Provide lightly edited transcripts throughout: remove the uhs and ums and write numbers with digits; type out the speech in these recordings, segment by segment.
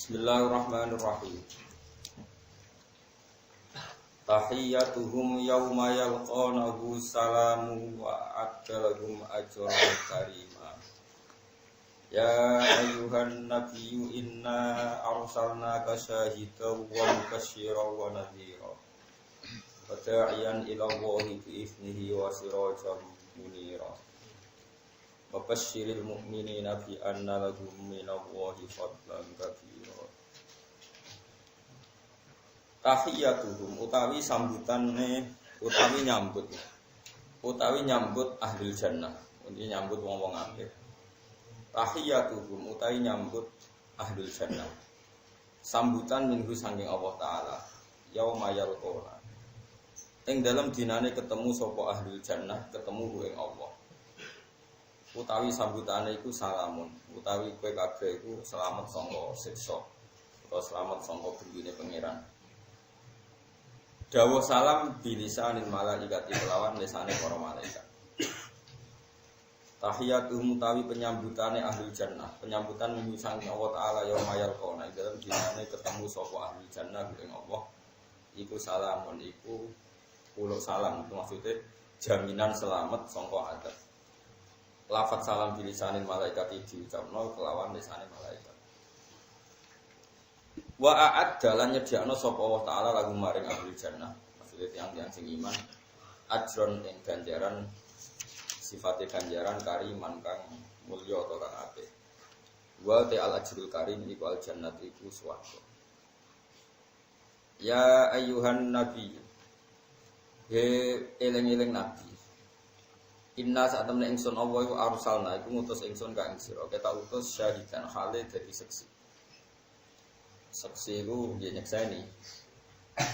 Bismillahirrahmanirrahim. Tahiyyatuhum yawma yalqanahu salamu wa adalahum ajran karima. Ya ayyuhan nabiyyu inna arsalnaka syahidan wa mubasysyiran wa nadhira. Wa da'iyan ila Allahi bi iznihi wa sirajan munira. Wa basyiril mu'minina bi anna lahum minallahi fadlan kabira. Tahiyyatuhum utawi sambutane utawi nyambut ahli jannah, ini nyambut wong-wong apik. Tahiyyatuhum utawi nyambut ahli jannah, sambutan minggu saking Allah taala yauma yalqona, ing dalam dinane ketemu sapa ahli jannah, ketemu ing Allah. Utawi sambutane iku salamun, utawi kowe kabeh iku selamat sangka siksa utawa selamat sangka bendine pangeran. Dawuh salam bilisanil malaikati kelawan lisane para malaikat. Tahiyyatuhum utawi penyambutane ahli jannah, penyambutan minggu saking Allah taala yauma yalqona, dalam dinane ketemu sapa ahli jannah ing Allah. Iku salamun, iku pulo salam, itu maksudnya jaminan selamat sangka adab. Lafaz salam bilisanil malaikati diucapno kelawan lisane malaikat. Wa a'adda lan nyediakno sapa Allah taala lagu maring ahli jannah, maksudnya tiyang sing iman, ajron ing ganjaran, sifate ganjaran kariman kang mulya atau kang apik. Wa ta'al ajrul karim iku al jannati iku swarga. Ya ayyuhan nabi, he eling-eling nabi. Inna saat temen ingsun Allah iku arsalna iku ngutus ingsun ka ing sira, kita utus syahidan hale dadi saksi. Saksi iku nggih nyekseni.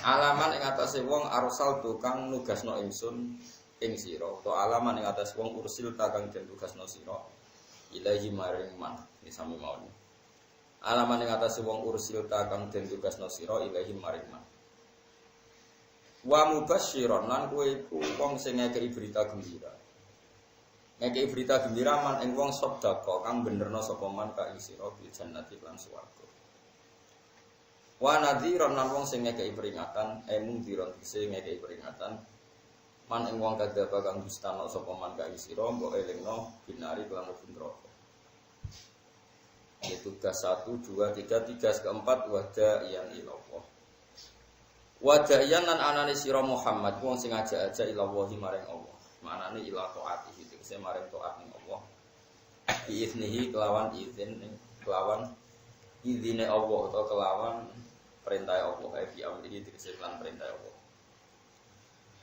Alaman ing atase wong arsal tukang nugasno ingsun ing sira, utawa alaman ing atase wong ursil takang den tugasno sira. Ilahi maring man, iki sami mawon. Alaman ing atase wong ursil takang den tugasno sira ilahi maring man. Wa mubasysyiran lan kowe iku wong sing ngekeki berita gembira. Ngekeki berita gembira man ing wong sedekah kang benerno sapa man ka ing sira bil jannati lan swarga. Wa nadhiran lan wong sing ngekeki peringatan, mungdiran sing ngekeki peringatan man ing wong kadzaba kang dustana sapa man ka ing sira mbok elingno binari kelan neraka. Itu tugas 1 2 3 keempat wada'iyan ilallah. Wada'iyan lan anane sira Muhammad wong sing ajak-ajak ilallahi maring Allah. Manane ila taati tegese maring taat ning Allah. Biiznihi kelawan izin kelawan izine Allah atau kelawan perintah Allah, bi amri tegese lan perintah Allah.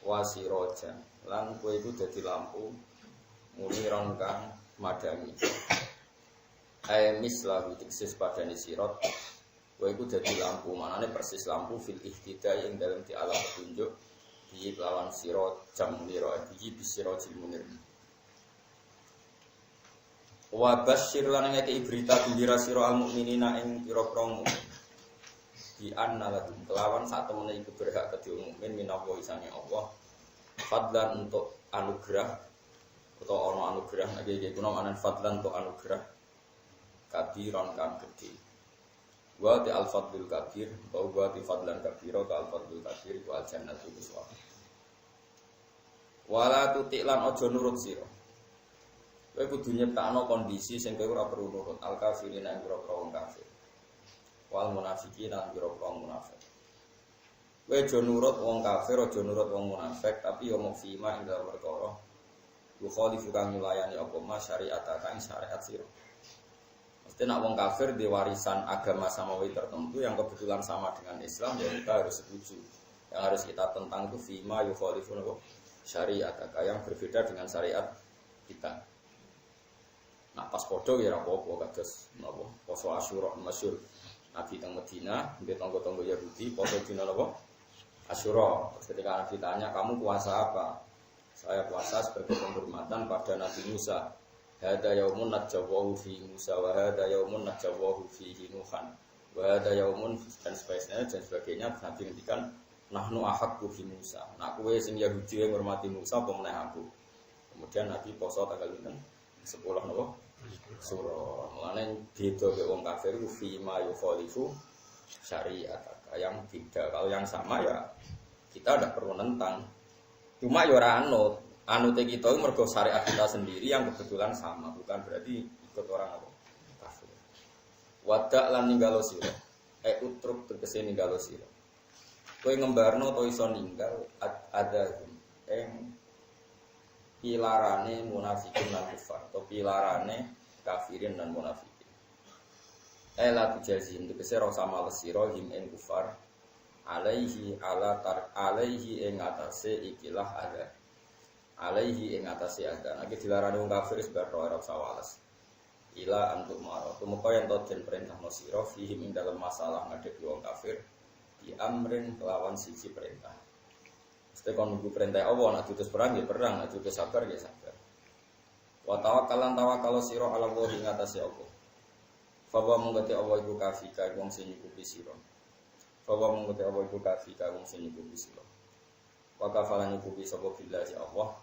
Wasirojan lan kowe iku dadi lampu muniron kang madhangi. Mislahu tegese padane sirat. Kowe iku dadi lampu, manane persis lampu fil ihtidai ing dalem di alam petunjuk di kelawan sirat jam munir iki bisirajil munir. Wa basyir lan ngekeki berita gembira sira al mukminina ing pira-pira mukmin. Di anna lakum kelawan sak temene iku berhak kedhe mukmin minallahi sange Allah. Fadlan untuk anugerah atau ana anugerah iki kuna manan fadlan untuk anugerah kabiran kang gedhe. Wa ti al fadlul kabir, wa ti fadlan kabira ka al fadlul kabir wa al jannatu biswa. Wala tutiklan aja nurut sira. Kowe kudu nyiptakno kondisi sing kowe ora perlu nurut al kafirina ing pira-pira wong kafir. Wal munafiqina ing pira-pira wong munafik. Kowe aja nurut wong kafir, aja nurut wong munafik, tapi yo mung fima ing dalem perkara. Yukhalifu kang nyulayani apa mas syariat kang syariat sira. Mesti nak wong kafir di warisan agama samawi tertentu yang kebetulan sama dengan Islam ya kita harus setuju. Yang harus kita tentang itu fima yukhalifu syariat yang berbeda dengan syariat kita. Nah pas podo ya apa-apa kados napa poso Asyura masyhur Nabi teng Madinah nggih tangga-tangga Yahudi poso dina napa Asyura. Ketika Nabi tanya kamu puasa apa? Saya puasa sebagai penghormatan pada Nabi Musa. Hada yaumun najjawahu fi Musa wa hada yaumun najjawahu fi Nuhan. Wa hada yaumun dan sebagainya Nabi ngendikan nahnu ahaqqu fi Musa. Nah kowe sing Yahudi yang ngurmati Musa apa meneh aku. Kemudian Nabi poso tanggal 6 10 napa? Surah. Mulane beda ke wong kafir ku fi ma yukhalifu syariat. Yang tidak, kalau yang sama ya kita tidak perlu nentang. Cuma ya ora anut. Anute kita mergo syariat kita sendiri yang kebetulan sama, bukan berarti ikut orang apa? Kafir. Wadak lan ninggalo sira. Utruk tegese ninggalo sira. Kowe ngembarno to iso ninggal ada pilarane munafikin lan kufar atau pilarane kafirin dan munafikin. La tujazim tegese ora sama lesira him ing kufar alaihi ing atase ikilah ada. Alaihi ing atase ada. Nek dilarani wong kafir sebar ora sawales. Ila antuk maro. Tumeka yen to den perintahno sira fihim ing dalam masalah ngadepi wong kafir di amrin kelawan siji perintah. Mesti kon nunggu perintah Allah, nek diutus perang ya perang, nek diutus sabar ya sabar. Wa tawakkalan tawakkal sira ala Allah ing atase Allah. Fa wa mungkate Allah iku kafika wong sing nyukupi sira. Fa wa mungkate Allah iku kafika wong sing nyukupi sira. Wa kafalan nyukupi sapa billahi Allah.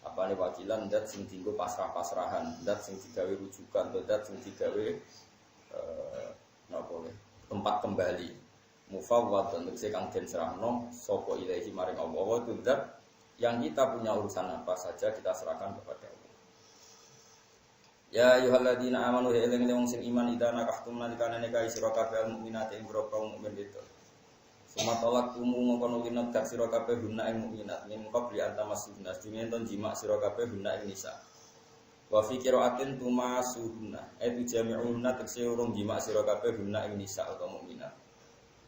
Apane wakilan dat sing dienggo pasrah-pasrahan, dat sing digawe rujukan, dat sing digawe napa tempat kembali. Mufawwad dan tegese kang den serahno sapa ilahi maring Allah itu zat yang kita punya urusan apa saja kita serahkan kepada Allah. Ya ayyuhalladzina amanu eling wong sing iman idana kahtum nalikane nikahi sira kabeh mukminate ing kaum mukmin itu. Sumatolak kumu ngono linat kar sira kabeh guna ing mukminat min qabli antamassuhna dinten jima sira kabeh guna ing nisa. Wa fi qiraatin tumasuhna itu jami'una tegese urung jima sira kabeh guna ing nisa atau mukminat.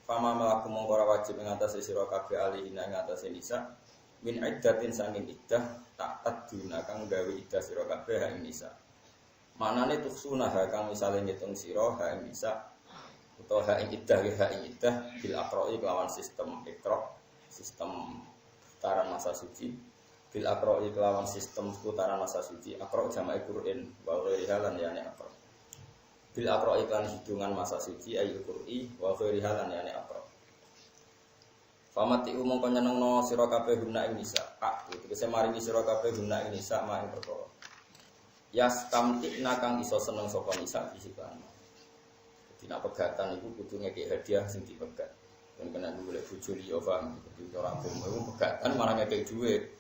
Fama melaku mengkora wajib mengatasi sira kabeh alihina mengatasi nisa min iddatin sanging iddah tak taduna kang gawe iddah sira kabeh ha ing nisa. Manane tuksuna ha kang misale ngitung sira ha ing nisa utawa ha ing iddah bil aqra'i kelawan sistem ikra sistem putaran masa suci bil aqra'i kelawan sistem putaran masa suci aqra' jama'i Qur'an wa ghairi halan yani aqra' bil aqra iklan hitungan masa suci ayu qur'i wa ghairi halan yani aqra. Famati umum panjenengno sira kabeh guna ing nisa. Tegese maringi sira kabeh guna ing nisa mak ing perkara. Yastamtikna kang iso seneng sapa nisa disipan. Dina pegatan iku kudu ngekek hadiah sing dipegat. Ben kena golek bojo liya paham. Kudu ora bomo pegatan malah ngekek dhuwit.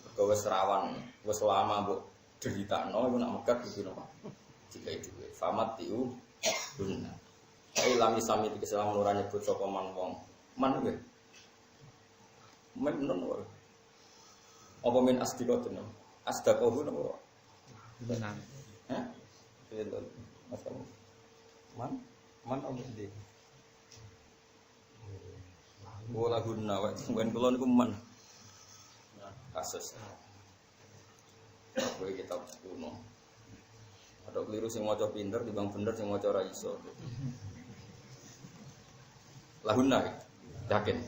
Mergo wis rawan, wis lama mbok deritakno iku nak megat kudu napa? Jika itu famat tiu guna. Lami sami keselam ora nyebut sapa man wong. Man kuwi. Men non. Apa men asdiqatun? Asdaqahu napa? Benar. Hah? Itu masalah. Man apa ndi? Bola guna wae sing kula niku man. Kasus. Kowe kitab kuno. Ada keliru sing maca pinter dibang bener sing maca ora iso. Lahunna yakin.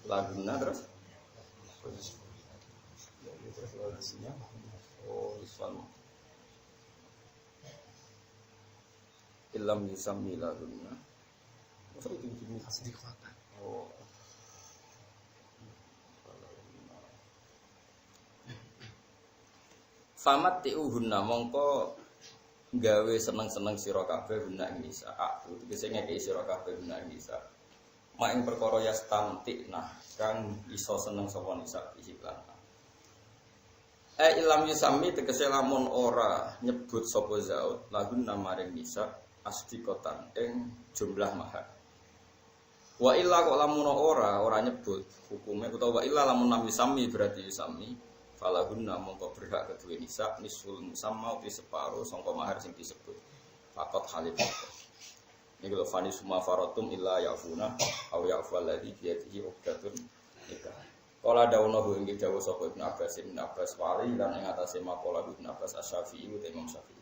Lahunna terus. Oh, isfal. Illam yusammi lahunna. Masa itu Asdiqatan. Oh. Famat tiuhunna mongko gawe seneng-seneng sira kabeh guna ing nisa. Aku tegese ngekeki sira kabeh guna ing nisa. Mak ing perkara yastamtikna kang iso seneng sapa nisa iklan. Ilam yusami tegese lamun ora nyebut sapa zaud lagun namaring nisa asdiqatan ing jumlah mahar. Wa illa kok lamun ora nyebut hukume utawa wa illa lamun nam yusami berarti yusami falahunna mongko berhak kedua nisa nisul musamma uti separo sangka mahar sing disebut faqat halif. Niki lho fani summa faratum illa yafuna aw yafu alladhi bi yadihi uqdatun nikah. Kala dawono ing dawuh sapa Ibnu Abbas wali lan ing atase maqala Ibnu Abbas Asy-Syafi'i uti Imam Syafi'i.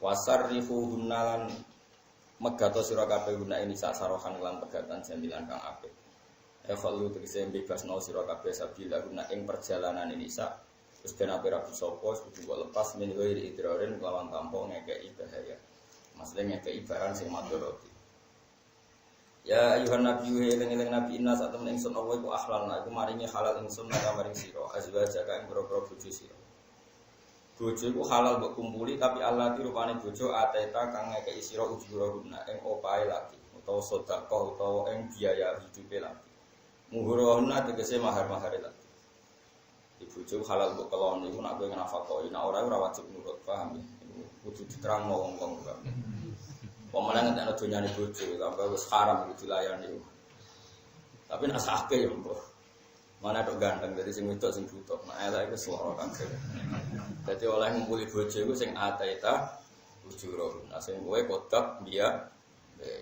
Wasarrifuhunna lan megato sira kabeh guna ini sasarohan lan pegatan jamilan kang apik. Evalu tegese bebasno sira kabeh sabila guna ing perjalanan nisa terus ben ape rabi sapa kudu kok lepas min ghairi idrarin lawan tanpa ngekeki bahaya. Maksudnya ngekeki barang sing madharati. Ya ayuhan nabi eling-eling nabi inna sak temen ingsun Allah iku akhlalna iku maringi halal ingsun nang maring sira azwaja kang boro-boro bojo sira. Bojo iku halal mbok kumpuli tapi Allah ti rupane bojo ateta kang ngekeki sira ujurahuna ing opahe laki utawa sedekah utawa ing biaya hidupe laki. Muhurahuna tegese mahar-mahare laki. Bojo halal mbok kelon iku nek kowe nafakoi, nek ora wajib nurut, paham ya? Kudu diterangno wong-wong kok. Pemene ngentekno donyane bojo, sampe wis haram iku dilayani. Tapi nek sake yo mbok. Mana tok ganteng dari sing wedok sing butuh. Nah, elek iku swara kabeh. Dadi oleh ngumpuli bojo iku sing ataita ujuro. Nah, sing kowe kodak dia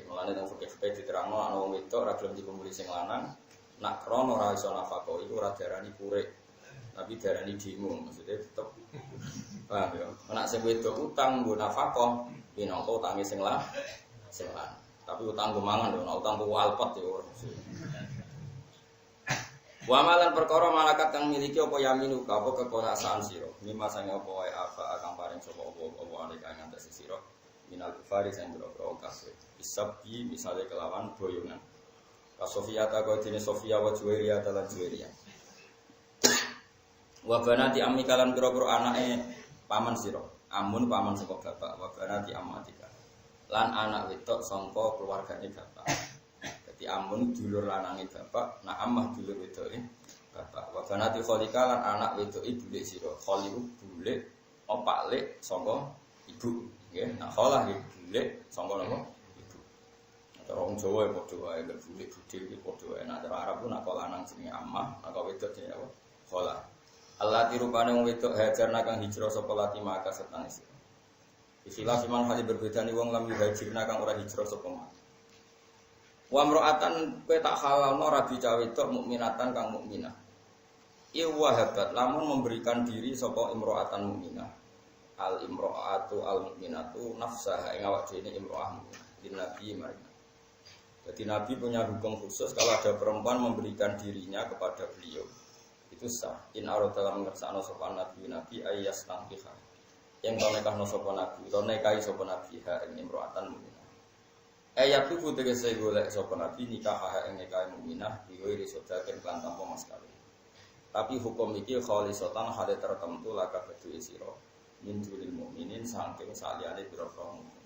mulane nang fikih diterangno ana wong wedok ora gelem dikumpuli sing lanang, nak krono ora iso nafako iku ora diarani kurik. Tapi diarani demo, maksudnya tetep paham ya. Nek sing wedok utang nggo nafako, minangka utange sing lanang. Tapi utang go mangan lho, nek utang go walpet ya ora. Wa malan perkara malakat kang miliki apa yaminu ka apa kekuasaan sira. Mimma sange apa wae apa kang paring sapa apa ane kang ngantos sira. Minal kufari sing boro kafir. Isabi misale kelawan boyongan. Ka Sofia ta kok dene Sofia wa Juwairia ta lan Juwairia. Wa banati ammi kalan pira-pira anake paman sira. Amun paman saka bapak, wa banati ammatika. Lan anak wedok sangka keluargane bapak. Di amun dulur lanange bapak, nak amah dulur wedoke bapak. Wa banati kholika lan anak wedoke bule sira. Kholiku bule opaklik saka ibu, nggih. Nak kholah nggih bule saka napa? Ibu. Cara wong Jawa ya padha wae bule budhe iki padha wae. Nak cara Arab ku nak lanang jenenge amah, nak wedok jenenge apa? Kholah. Allah dirupane wong wedok hajarna kang hijrah saka lati maka setane sira. Istilah siman hal berbeda ni wong lam hijrna kang ora hijrah saka maka. Wa mro'atan kowe tak halalno rabi cawe tok mukminatan kang mukminah. Iwa habat lamun memberikan diri sapa imro'atan mukminah. Al imro'atu al mukminatu nafsaha ing awak dhewe imro'ah mukminah. Din Nabi mari. Jadi Nabi punya hukum khusus kalau ada perempuan memberikan dirinya kepada beliau. Itu sah. In arada lam ngersakno sapa nabi ayas nangkiha. Yang kau nekahno sapa nabi, kau nekahi sapa nabi ha ing imro'atan mukminah. Ayat itu tegese golek sapa nabi nikah ing nikah mukminah diwe risodaken lan tanpa mas kawin. Tapi hukum iki khalisatan hale tertentu laka bedu sira min duril mukminin saking saliyane pira-pira mukmin.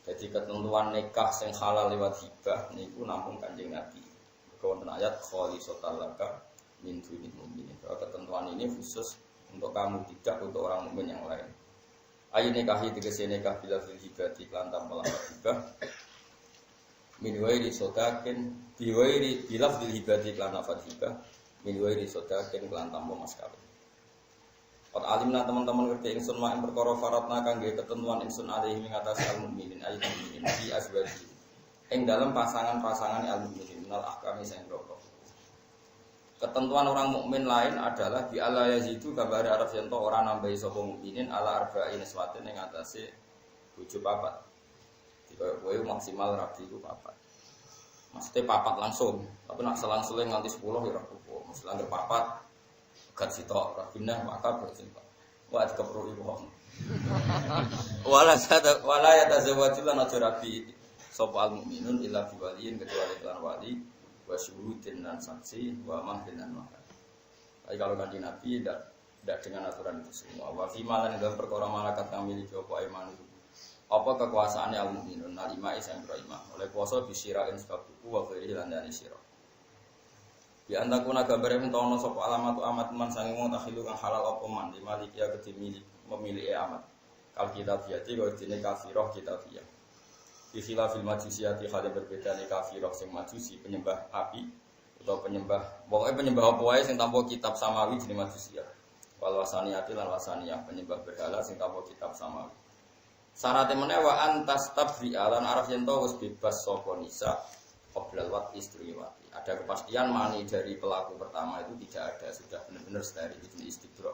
Jadi ketentuan nikah sing halal lewat hibah niku namung Kanjeng Nabi. Wonten ayat khalisatan laka min duril mukminin. Ketentuan ini khusus untuk kamu, tidak untuk orang mukmin yang lain. Ayo nikahi tegese nikah bila hibah lan tanpa hibah. Min wairi sodakin biwairi bilaf dilhibati klan nafat hibah min wairi sodakin klan tambo mas kawin. Qad alimna teman-teman ngerti ingsun mak perkara faratna kangge ketentuan ingsun alaihi ngatasi al-mukminin ayat mukminin di azwaji ing dalam pasangan-pasangan al-mukminin minal ahkami sing roko. Ketentuan orang mukmin lain adalah bi ala yazidu kabare araf yen to ora nambahi sapa mukminin ala arba'in iswatin ing atase bojo papat. Kowe maksimal rabi itu papat. Maksudnya papat langsung, tapi nak selang-seling nganti 10 ya ora apa-apa. Mesti anggar papat gak sitok rabinah maka bersimpah. Wa dikepru iku wong. Wala ya tazawwaju lan aja rabi sapa al mukminun illa biwaliin kecuali lan wali wa syuhudin dan saksi wa mahdin dan mahar. Tapi kalau kanjeng Nabi tidak dengan aturan itu semua. Wa fi malan dalam perkara malakat kang miliki apa iman itu. Apa kekuasaannya al-mukminun nalimai sang imam oleh kuasa bisirain sebab buku wa ghairi lan dari sira. Bi antakuna gambare mentono sapa alamatu amat man sange wong takhilu kang halal apa man di maliki ya kedhi memiliki amat. Kal kitabiyati wa dine kafirah kitabiyah. Di khilafil majusiyati hale berbeda ni kafirah sing majusi penyembah api atau penyembah apa wae sing tanpa kitab samawi jenenge majusiyah. Wal wasaniyati lan wasaniyah penyembah berhala sing tanpa kitab samawi. Syarat menewa antas tabri'alan araf yen to wis bebas saka nisa qoblal wat istriwati. Ada kepastian mani dari pelaku pertama itu tidak ada, sudah benar-benar steril itu istibra.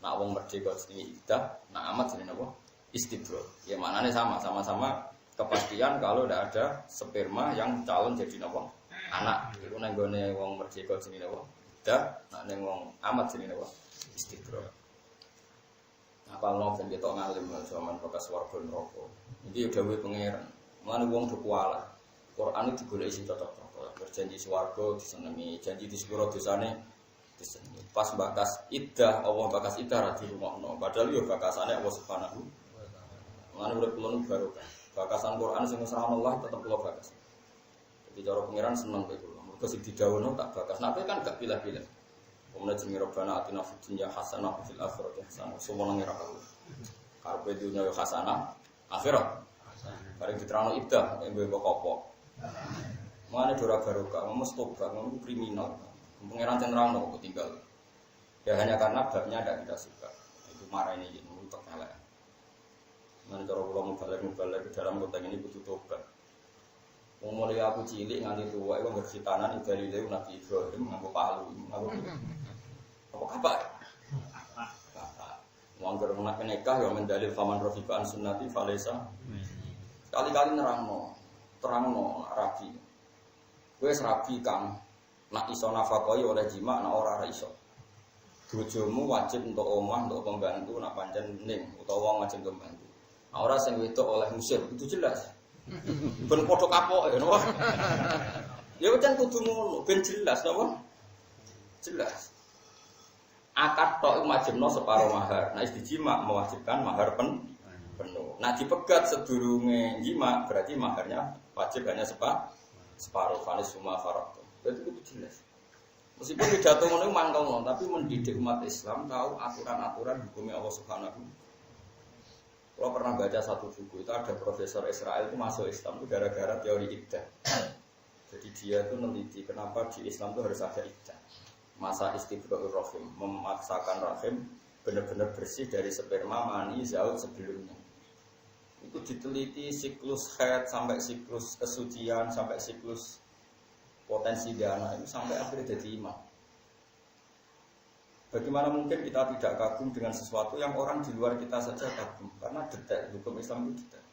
Nak wong merdeka jenenge iddah, nak amat jenenge apa? Istibra. Ya maknane sama-sama kepastian kalau tidak ada sperma yang calon jadi apa? Anak. Iku nang gone wong merdeka jenenge apa? Iddah, nak ning wong amat jenenge apa? Istibra. Apa mau ben ketok ngalim zaman bekas warga neraka. Iki dawuhe pangeran. Mulane wong do kuala. Quran iki digoleki sing cocok-cocok. Berjanji swarga disenengi, janji di sepuro dosane Diseni. Pas bakas iddah, Allah bakas iddah ra dirungokno. Padahal yo bakasane Allah Subhanahu. Lan urip kula nu barokah. Bakasan Quran sing wis Allah tetep kula bakas. Jadi cara pengiran seneng kowe kula. Mergo sing didhawuhno tak bakas. Nek kan gak pilih-pilih. Kemudian jenenge Rabbana atina fid dunya hasanah wa fil akhirati hasanah. Semua ngira karo. Karepe dunya yo hasanah, akhirat. Bareng diterangno iddah mbek apa. Mane ora barokah, mesti tobat, ngomong kriminal. Pengiran cenderang kok tinggal. Ya hanya karena babnya ada kita suka. Itu marah ini untuk elek. Nanti cara kula mubalek di dalam konteks ini butuh tobat. Wong mulai aku cilik nganti tua iku ngersitanan dalile Nabi Ibrahim nganggo palu, nganggo apa kabar? Wong anggere menak nikah ya mendalil faman rafiqan sunnati falaisa. Kali-kali terangno rabi. Wis rabi Kang. Nak iso nafakoi oleh jima, nak ora iso. Bojomu wajib untuk omah, untuk pembantu, nak pancen ning utawa wong wajib untuk pembantu. Nah, ora sing wedok oleh musir, itu jelas. Ben padha kapoke napa? Ya pancen kudu ngono, ben jelas napa? Jelas. Akad tok wajibno separo mahar. Nah, istijima mewajibkan mahar penuh. Nah, dipegat sedurunge jima berarti maharnya wajib hanya separuh fanis suma faraq. Itu jelas. Meskipun pidato ngono mangkel tapi mendidik umat Islam tahu aturan-aturan hukumnya Allah Subhanahu. Kalau pernah baca satu buku itu ada profesor Israel itu masuk Islam itu gara-gara teori iddah. Jadi dia itu meneliti kenapa di Islam itu harus ada iddah. Masa istibra'ur rahim, memaksakan rahim benar-benar bersih dari sperma, mani, zaut sebelumnya. Itu diteliti siklus haid sampai siklus kesucian sampai siklus potensi dana itu sampai akhirnya jadi imam. Bagaimana mungkin kita tidak kagum dengan sesuatu yang orang di luar kita saja kagum? Karena detail, hukum Islam itu detail.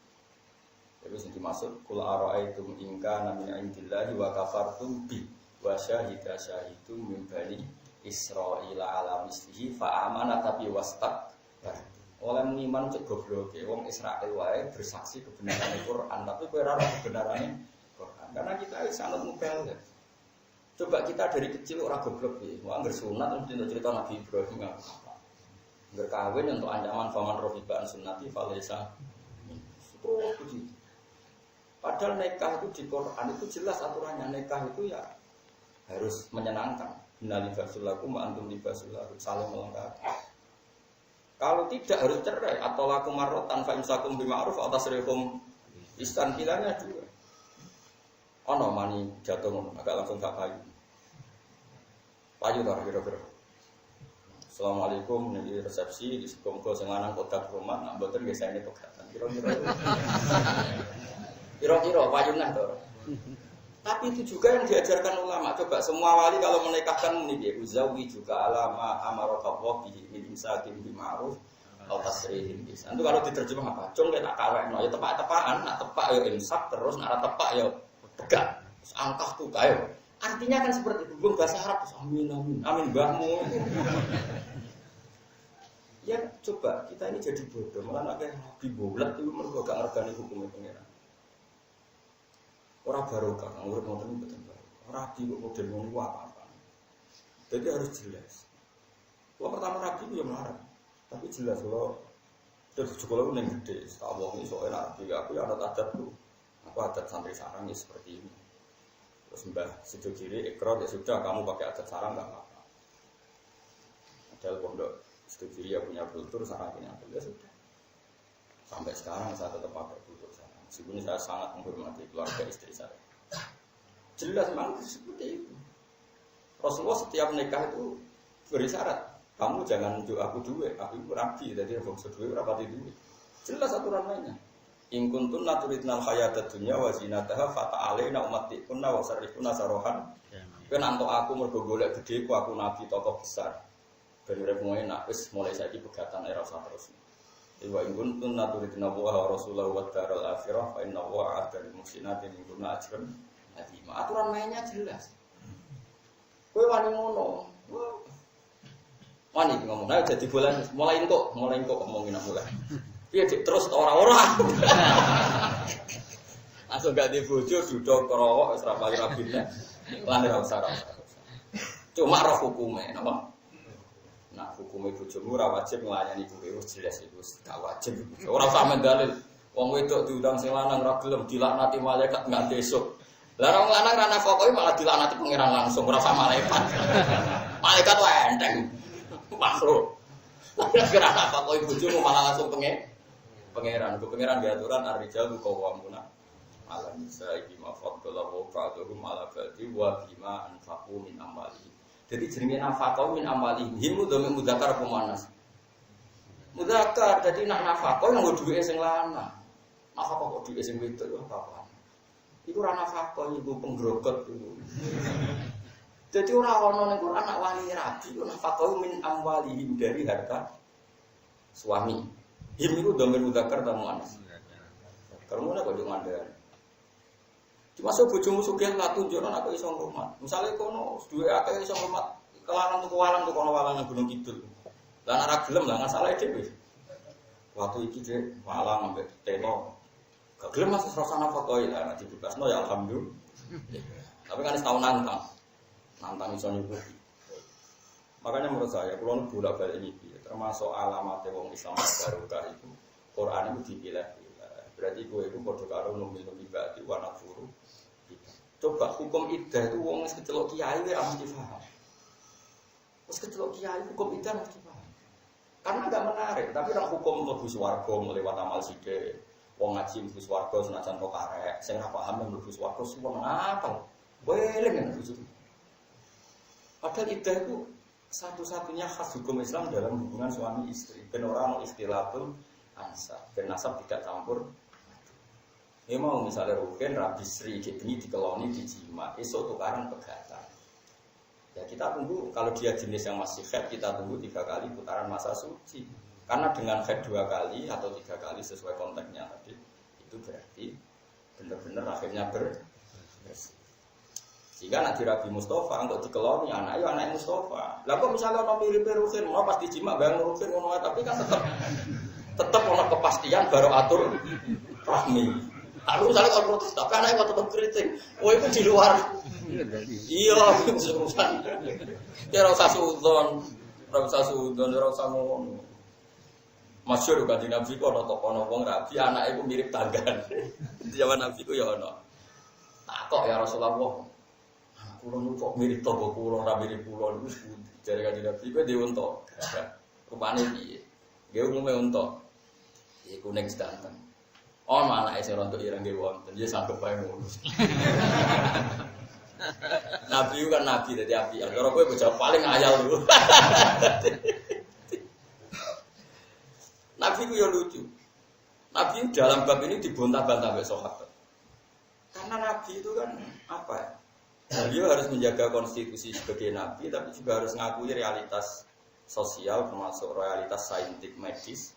Terus yang dimaksud kul ara'aitum in kana min indillahi wa kafartum bi wa syahida syahidum min bani Israila ala mislihi fa amana tapi wastakbar. Oleh mengiman cek goblok wong Israel wae bersaksi kebenaran Al-Qur'an tapi kowe ora kebenarane Quran. Karena kita sangat mubal ya. Coba kita dari kecil orang goblok ya. Mau anggar sunat mesti cerita Nabi Ibrahim apa? Anggar kawin untuk ancaman faman rofiban sunnati falesa. Oh begitu. Padahal nikah itu di Quran itu jelas aturannya nikah itu ya harus menyenangkan. Innal libasulakum wa antum libasulakum saling melengkapi. Kalau tidak harus cerai atau lakum marrotan fa imsakum bima'ruf atas rehum istan pilihannya dua. Ono mani jatuh agak langsung gak payu. Payu tar kira-kira. Assalamualaikum nih resepsi di sekongko sing lanang kodak rumah nak mboten nggih saene pegatan. Kira-kira payunah to. Tapi itu juga yang diajarkan ulama. Coba semua wali kalau menikahkan niki uzawi juga alama amaraqallah bihi min imsakin bi ma'ruf atau tasrihin bisa. Itu kalau diterjemah apa? Cung tak kawekno ya tepak-tepakan, nak tepak ya imsak terus nak tepak ya tegak. Angkah tuh kayo. Artinya kan seperti itu. Bahasa Arab amin amin. Amin mbahmu. Ya coba kita ini jadi bodoh. Malah nak dibolet itu mergo gak ngergani hukumnya pengiran. Orang barokah, urip ngoten niku mboten barokah. Rabi kok model ngono apa-apa. Jadi harus jelas. Kalau pertama rabi itu ya melarang. Tapi jelas kalau terus sekolah ning gede, tak wong iso rabi aku ya adat tuh. Aku adat santri sarang ya seperti ini. Terus mbah sido kiri ikrar ya sudah kamu pakai adat sarang enggak apa-apa. Padahal pondok sido kiri ya punya kultur sarang punya ya sudah. Sampai sekarang saya tetap pakai kultur sarang. Meskipun saya sangat menghormati keluarga istri saya. Jelas memang seperti itu. Rasulullah setiap nikah itu beri syarat. Kamu jangan nunjuk aku duit, aku itu rabi, jadi bangsa duit rapati duit. Jelas aturan mainnya. In kuntunna turidnal hayatad dunya wa zinataha fata'alaina ummatikunna wa sarrifuna sarohan. Kan antuk aku mergo golek gedhe aku nabi tokoh besar. Ben urip enak wis mulai saiki pegatan era usah terus. Wa in kuntunna turidna wa rasulahu wa daral akhirah fa inna wa a'adda lil muhsinatin minkunna ajran azima. Aturan mainnya jelas. Kowe wani ngono. Wani ngomong ae dadi bolan mulai engko ngomongin mulai. Piye terus ora-ora. Langsung gak di bojo duduk kerowok wis ra payu rabine. Lan ora usah. Cuma roh hukumnya, napa? Nah, hukumnya bojomu ora wajib nglayani kowe wis jelas iku gak wajib. Ora usah mendalil. Wong wedok diundang sing lanang ora gelem dilaknati malaikat nganti esuk. Lah wong lanang ra nafakohi malah dilaknati pangeran langsung ora usah malaikat. Malaikat wae enteng. Makhluk. Kira nafakohi bojomu malah langsung pangeran. Ku pangeran diaturan ar-rijal qawwamuna 'ala nisa'i bima faddalallahu ba'dahum 'ala ba'di wa bima anfaqu min amwalihim. Jadi jenenge nafaqah min amwalihim. Himu dhamir mudzakkar apa muannas? Mudzakkar. Jadi nak nafaqah nggo duwe sing lanang. Nafaqah kok duwe sing wedok yo apa? Iku ora nafaqah iku penggrogot iku. Jadi ora ono ning Quran nak wani rabi nafaqah min amwalihim dari harta suami. Him iku dhamir mudzakkar ta muannas? Karena kok yo ngandani. Cuma so bojomu sugih lah tunjukno aku iso ngrumat. Misale kono duwe akeh iso ngrumat, kelangan tuku kono walang Gunung Kidul. Lah nek ora gelem lah salah dhewe. Waktu iki dhek walang ambek teno. Gak gelem Mas rasane foto iki lah dibebasno ya alhamdulillah. Tapi kan setahun nantang iso nyukupi. Makanya menurut saya kula bolak-balik iki termasuk alamat wong Islam barokah itu Quran itu dipilih. Berarti kowe iku padha karo numil-numil ibadi wa nafuru. Coba hukum iddah itu wong wis kecelok kiai wae mesti paham. Wis kecelok kiai hukum iddah mesti paham. Karena enggak menarik, tapi nek hukum mlebu swarga lewat amal sithik. Wong ngaji mlebu swarga senajan kok karek, sing ora paham mlebu swarga suwon ngapal. Weling kan itu. Padahal iddah itu satu-satunya khas hukum Islam dalam hubungan suami istri. Ben ora ono ikhtilaful ansab, ben nasab tidak campur. Ini mau misalnya Rukin, Rabi Sri, ini dikeloni, dijima, esok tukaran pegatan. Ya kita tunggu, kalau dia jenis yang masih head, kita tunggu 3 kali putaran masa suci. Karena dengan head 2 kali atau 3 kali sesuai konteksnya tadi, itu berarti benar-benar akhirnya bersih. Sehingga nanti Rabi Mustafa, untuk dikeloni, anaknya Mustafa. Lah kok misalnya orang mirip Rukin, mau pas dijima, bayang Rukin, tapi kan tetap ada kepastian baru atur rahmi. Aku misalnya kalau protes, tapi anaknya kok tetap kritik. Oh itu di luar. Iya, urusan. Ya rasa sudon, rasa ngomong. Masyhur kan di Nabi kok ana wong rabi anake iku mirip tanggan. Di zaman Nabi ku ya ana. Takok ya Rasulullah. Kulo nu kok mirip tangga kulo ra mirip kulo niku jare kan Nabi ku dhewe unta. Rupane piye? Nggih umume unta. Iku ning sedanten. Ono anake sing rontok ireng nggih wonten, ya sanggup bae ngono. Nabi kan nabi dadi api. Kalau kowe bocah paling ayal lho. Nabi ku yo lucu. Nabi dalam bab ini dibantah-bantah oleh sahabat. Karena nabi itu kan apa ya? Beliau harus menjaga konstitusi sebagai nabi tapi juga harus ngakui realitas sosial termasuk realitas saintifik medis.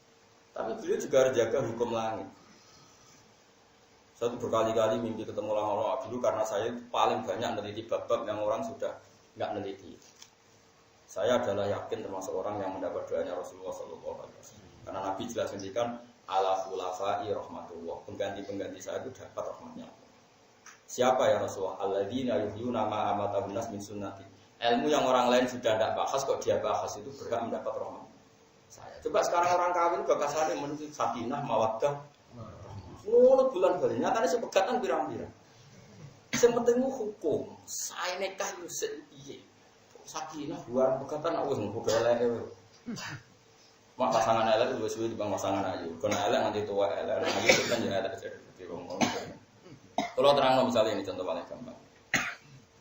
Tapi beliau juga harus jaga hukum langit. Saya berkali-kali mimpi ketemu ulama-ulama dulu karena saya paling banyak meneliti bab-bab yang orang sudah nggak meneliti. Saya adalah yakin termasuk orang yang mendapat doanya Rasulullah SAW. Karena Nabi jelas menjadikan ala khulafai rahmatullah. Pengganti-pengganti saya itu dapat rahmatnya. Siapa ya Rasulullah? Alladzina yuhyuna ma amatahun nas min sunnati. Ilmu yang orang lain sudah tidak bahas kok dia bahas itu berhak mendapat rahmat. Saya coba sekarang orang kawin bakasannya menuntut sakinah mawaddah. Ngono bulan bali nyatane sepegatan pirang-pirang. Sing penting hukum. Saya nikah yo sik piye. Sakinah bulan pegatan aku wis mbok eleke. Mak pasangan elek wis suwe dibang pasangan ayu. Kono elek nganti tuwa elek, ayu kan ya elek jadi wong ngono. Kalau terang misalnya ini contoh paling gampang.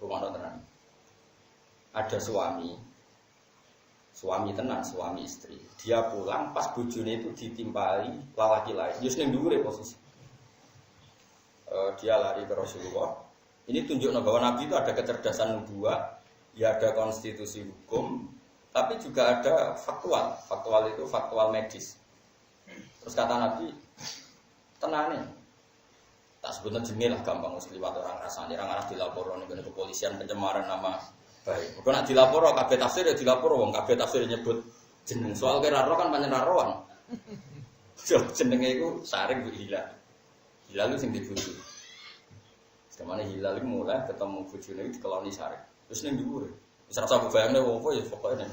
Rumah terang. Ada suami tenan, suami istri. Dia pulang pas bojone itu ditimpali lelaki lain. Yus ning dhuwure posisi. Dia lari ke Rasulullah. Ini tunjuknya bahwa Nabi itu ada kecerdasan nubuah, ya ada konstitusi hukum, tapi juga ada faktual. Faktual itu faktual medis. Terus kata Nabi, tenane. Tak sebutnya jenenge lah gampang mesti liwat orang rasane, orang arah dilapor ning kepolisian pencemaran nama baik. Kok nak dilapor kabeh tafsir ya dilapor wong kabeh tafsir nyebut jeneng. Soal kira ro kan pancen raroan. Jenenge iku Saring Bu Hilal. Hilal sing dibujuk. Semane Hilal iku mulai ketemu bojone iki dikeloni Saring. Terus ning dhuwur. Bisa rasa bayangnya apa ya pokoknya.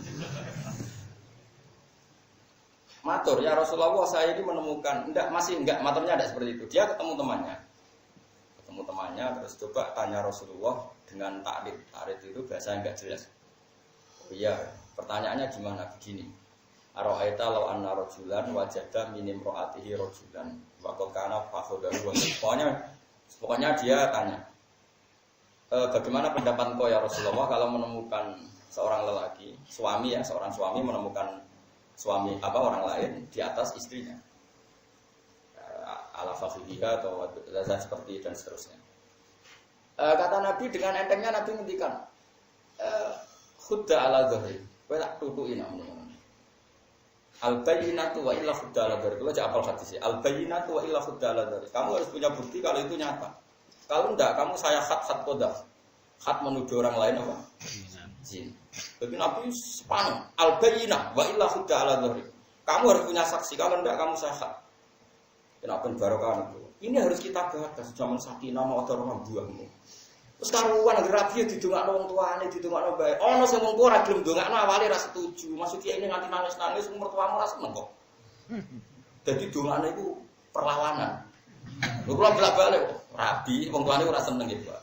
Matur, ya Rasulullah saya ini menemukan, masih enggak, maturnya ada seperti itu. Dia ketemu temannya, terus coba tanya Rasulullah dengan ta'rif. Ta'rif itu bahasa enggak jelas. Oh iya, pertanyaannya gimana? Begini. Ara'aita law anna rajulan wajada minim ro'atihi rajulan wa qad kana fakhodahu. Pokoknya dia tanya, bagaimana pendapat engkau ya Rasulullah kalau menemukan seorang lelaki, seorang suami menemukan orang lain di atas istrinya, ala fakhidiha atau seperti dan seterusnya. Kata Nabi dengan entengnya Nabi ngendikan, khudda ala dhahri, kowe tak tutuki namung. Al bayyinatu wa illa khudda ala dhahri. Kalau apal hadis al bayyinatu wa illa khudda ala dhahri. Kamu harus punya bukti kalau itu nyata. Kalau enggak, kamu saya khat qadhaf. Khat menuduh orang lain apa? Jin. Jadi Nabi sepanjang al-bayyinah wa illa khudda ala dhahri. Kamu harus punya saksi, kalau enggak kamu sahak. Kenapa barokah itu? Ini harus kita gagas zaman sakinah mau ada orang buahmu. Terus karuan rabi didongakno wong tuane, didongakno bae. Ana sing wong tuwa ora gelem ndongakno awale ra setuju. Maksud kiai ini nganti nangis-nangis mertuamu ora seneng kok. Jadi dongane iku perlawanan. Lha kula bolak-balik rabi wong tuane ora seneng ya, Pak.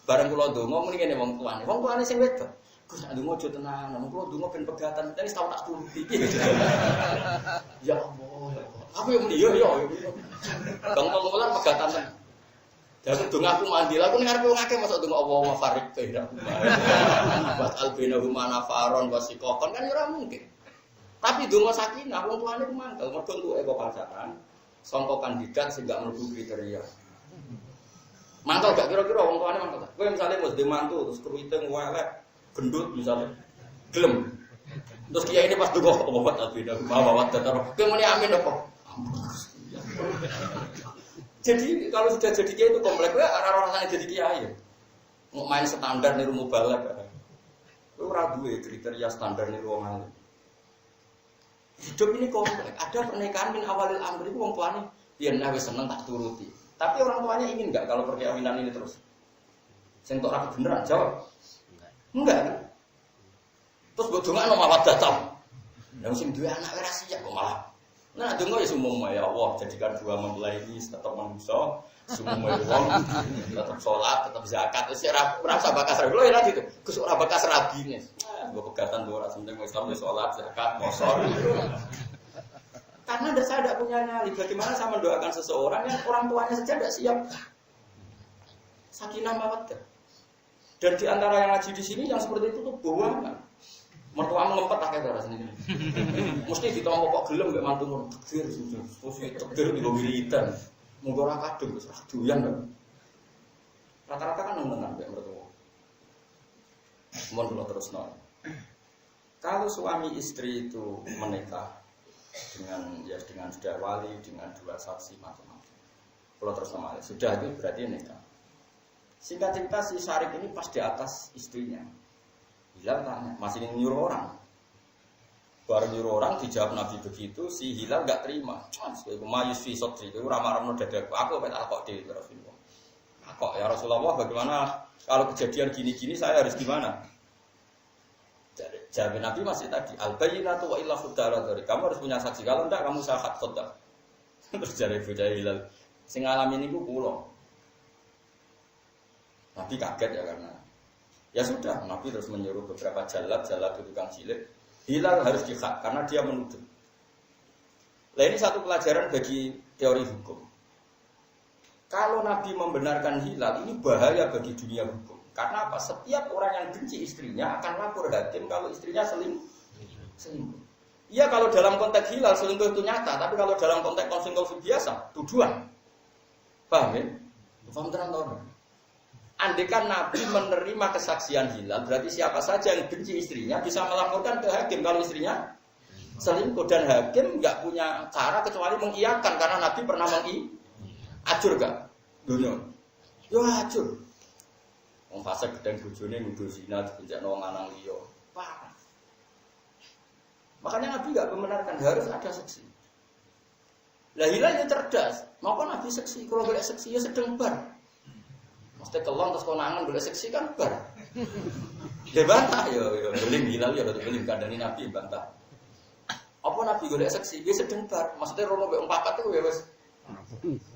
Bareng kula ndonga muni ngene wong tuane sing wedok. Gus nak ndonga aja tenan, wong kula ndonga ben pegatan, tapi tau tak turuti. Ya Allah, ya Allah. Aku yo muni yo. Bang lan pegatan tenan. Jadi donga aku mandil, aku ngarep wong akeh masuk donga Allah farik baina. Buat albina humana faron wasikokon kan ora mungkin. Tapi donga sakinah wong tuane ku mangkel, mergo entuke kok pacaran. Sangka kandidat sing gak mlebu kriteria. Mangkel gak kira-kira wong tuane mangkel. Kowe misale wis demantu terus kruwiting welek, gendut misalnya. Gelem. Terus kiai ini pas donga apa buat albina humana tetep. Kowe muni amin apa? Jadi kalau sudah jadi kiai itu kompleks, ya orang-orang jadi kiai. Mau main standar niru mubalak, itu ragu ya kriteria standar niru orang lain. Hidup ini kompleks. Ada pernikahan min awalil amri itu orang tuanya biar nabi seneng tak turuti. Tapi orang tuanya ingin nggak kalau perkawinan ini terus? Sing tok rapi beneran jawab. Enggak. Terus bodongan no mawat datang. Yang sing dua anak rahasia kok malah. Nah, dengar ya semua ya Allah jadikan dua mempelai ini tetap manusia, semua wong tetap sholat, tetap zakat. Terus rasa bakas rabi, lo ya nanti itu, kesuara bakas rabi nih. Gue pegatan dua orang sementing Islam sholat, zakat, mosor. Karena saya tidak punya nyali. Bagaimana saya mendoakan seseorang yang orang tuanya saja tidak siap sakinah mawaddah. Dan di antara yang ngaji di sini yang seperti itu tuh bohongan. Mertuamu ngempet akeh darah sendiri. Mesti ditompo kok gelem mbek mantu ngono. Takdir digo wiridan. Monggo ora kadung wis doyan lho. Rata-rata kan nemenan mbek mertua. Mohon kula terusno. Kalau suami istri itu menikah dengan sudah wali, dengan dua saksi macam-macam. Kalau terus normal, sudah itu berarti nikah. Singkat cerita si Syarif ini pas di atas istrinya. Hilal tanya, masih ingin nyuruh orang. Baru nyuruh orang dijawab Nabi begitu, si Hilal enggak terima. Mayus fi sotri, itu ramah-ramah dadaku. Aku pengen takok di Rasulullah. Takok ya Rasulullah, bagaimana kalau kejadian gini-gini saya harus gimana? Jawab Nabi masih tadi, al-bayyinatu wa illa khudara dari. Kamu harus punya saksi, kalau enggak kamu syahat khudar. Terus jare bocah Hilal, sing ngalamin niku kula. Nabi kaget ya karena ya sudah, Nabi terus menyuruh beberapa jalat itu tukang cilik. Hilal harus dihak karena dia menuduh. Nah ini satu pelajaran bagi teori hukum. Kalau Nabi membenarkan Hilal, ini bahaya bagi dunia hukum. Karena apa? Setiap orang yang benci istrinya akan lapor hakim kalau istrinya selingkuh. Iya kalau dalam konteks Hilal selingkuh itu nyata, tapi kalau dalam konteks konflik biasa, tuduhan. Paham ya? Paham terang-terang. Andaikan Nabi menerima kesaksian Hilal, berarti siapa saja yang benci istrinya bisa melaporkan ke hakim kalau istrinya selingkuh, dan hakim nggak punya cara kecuali mengiyakan karena Nabi pernah acur gak? Dunia, yo acur. Wong fase gedeng bojone nuduh zina dibenjakno wong lanang liya. Parah. Makanya Nabi nggak membenarkan, harus ada saksi. Lah Hilal yang cerdas, maka Nabi saksi, kalau boleh saksi ya sedang bar. Mesti kelon terus konangan boleh seksi kan bar. Dia bantah yo beling hilal ya rada beling kandhani Nabi bantah. Apa Nabi golek seksi dia sedeng bar. Maksudnya rono mbek papat itu ya wis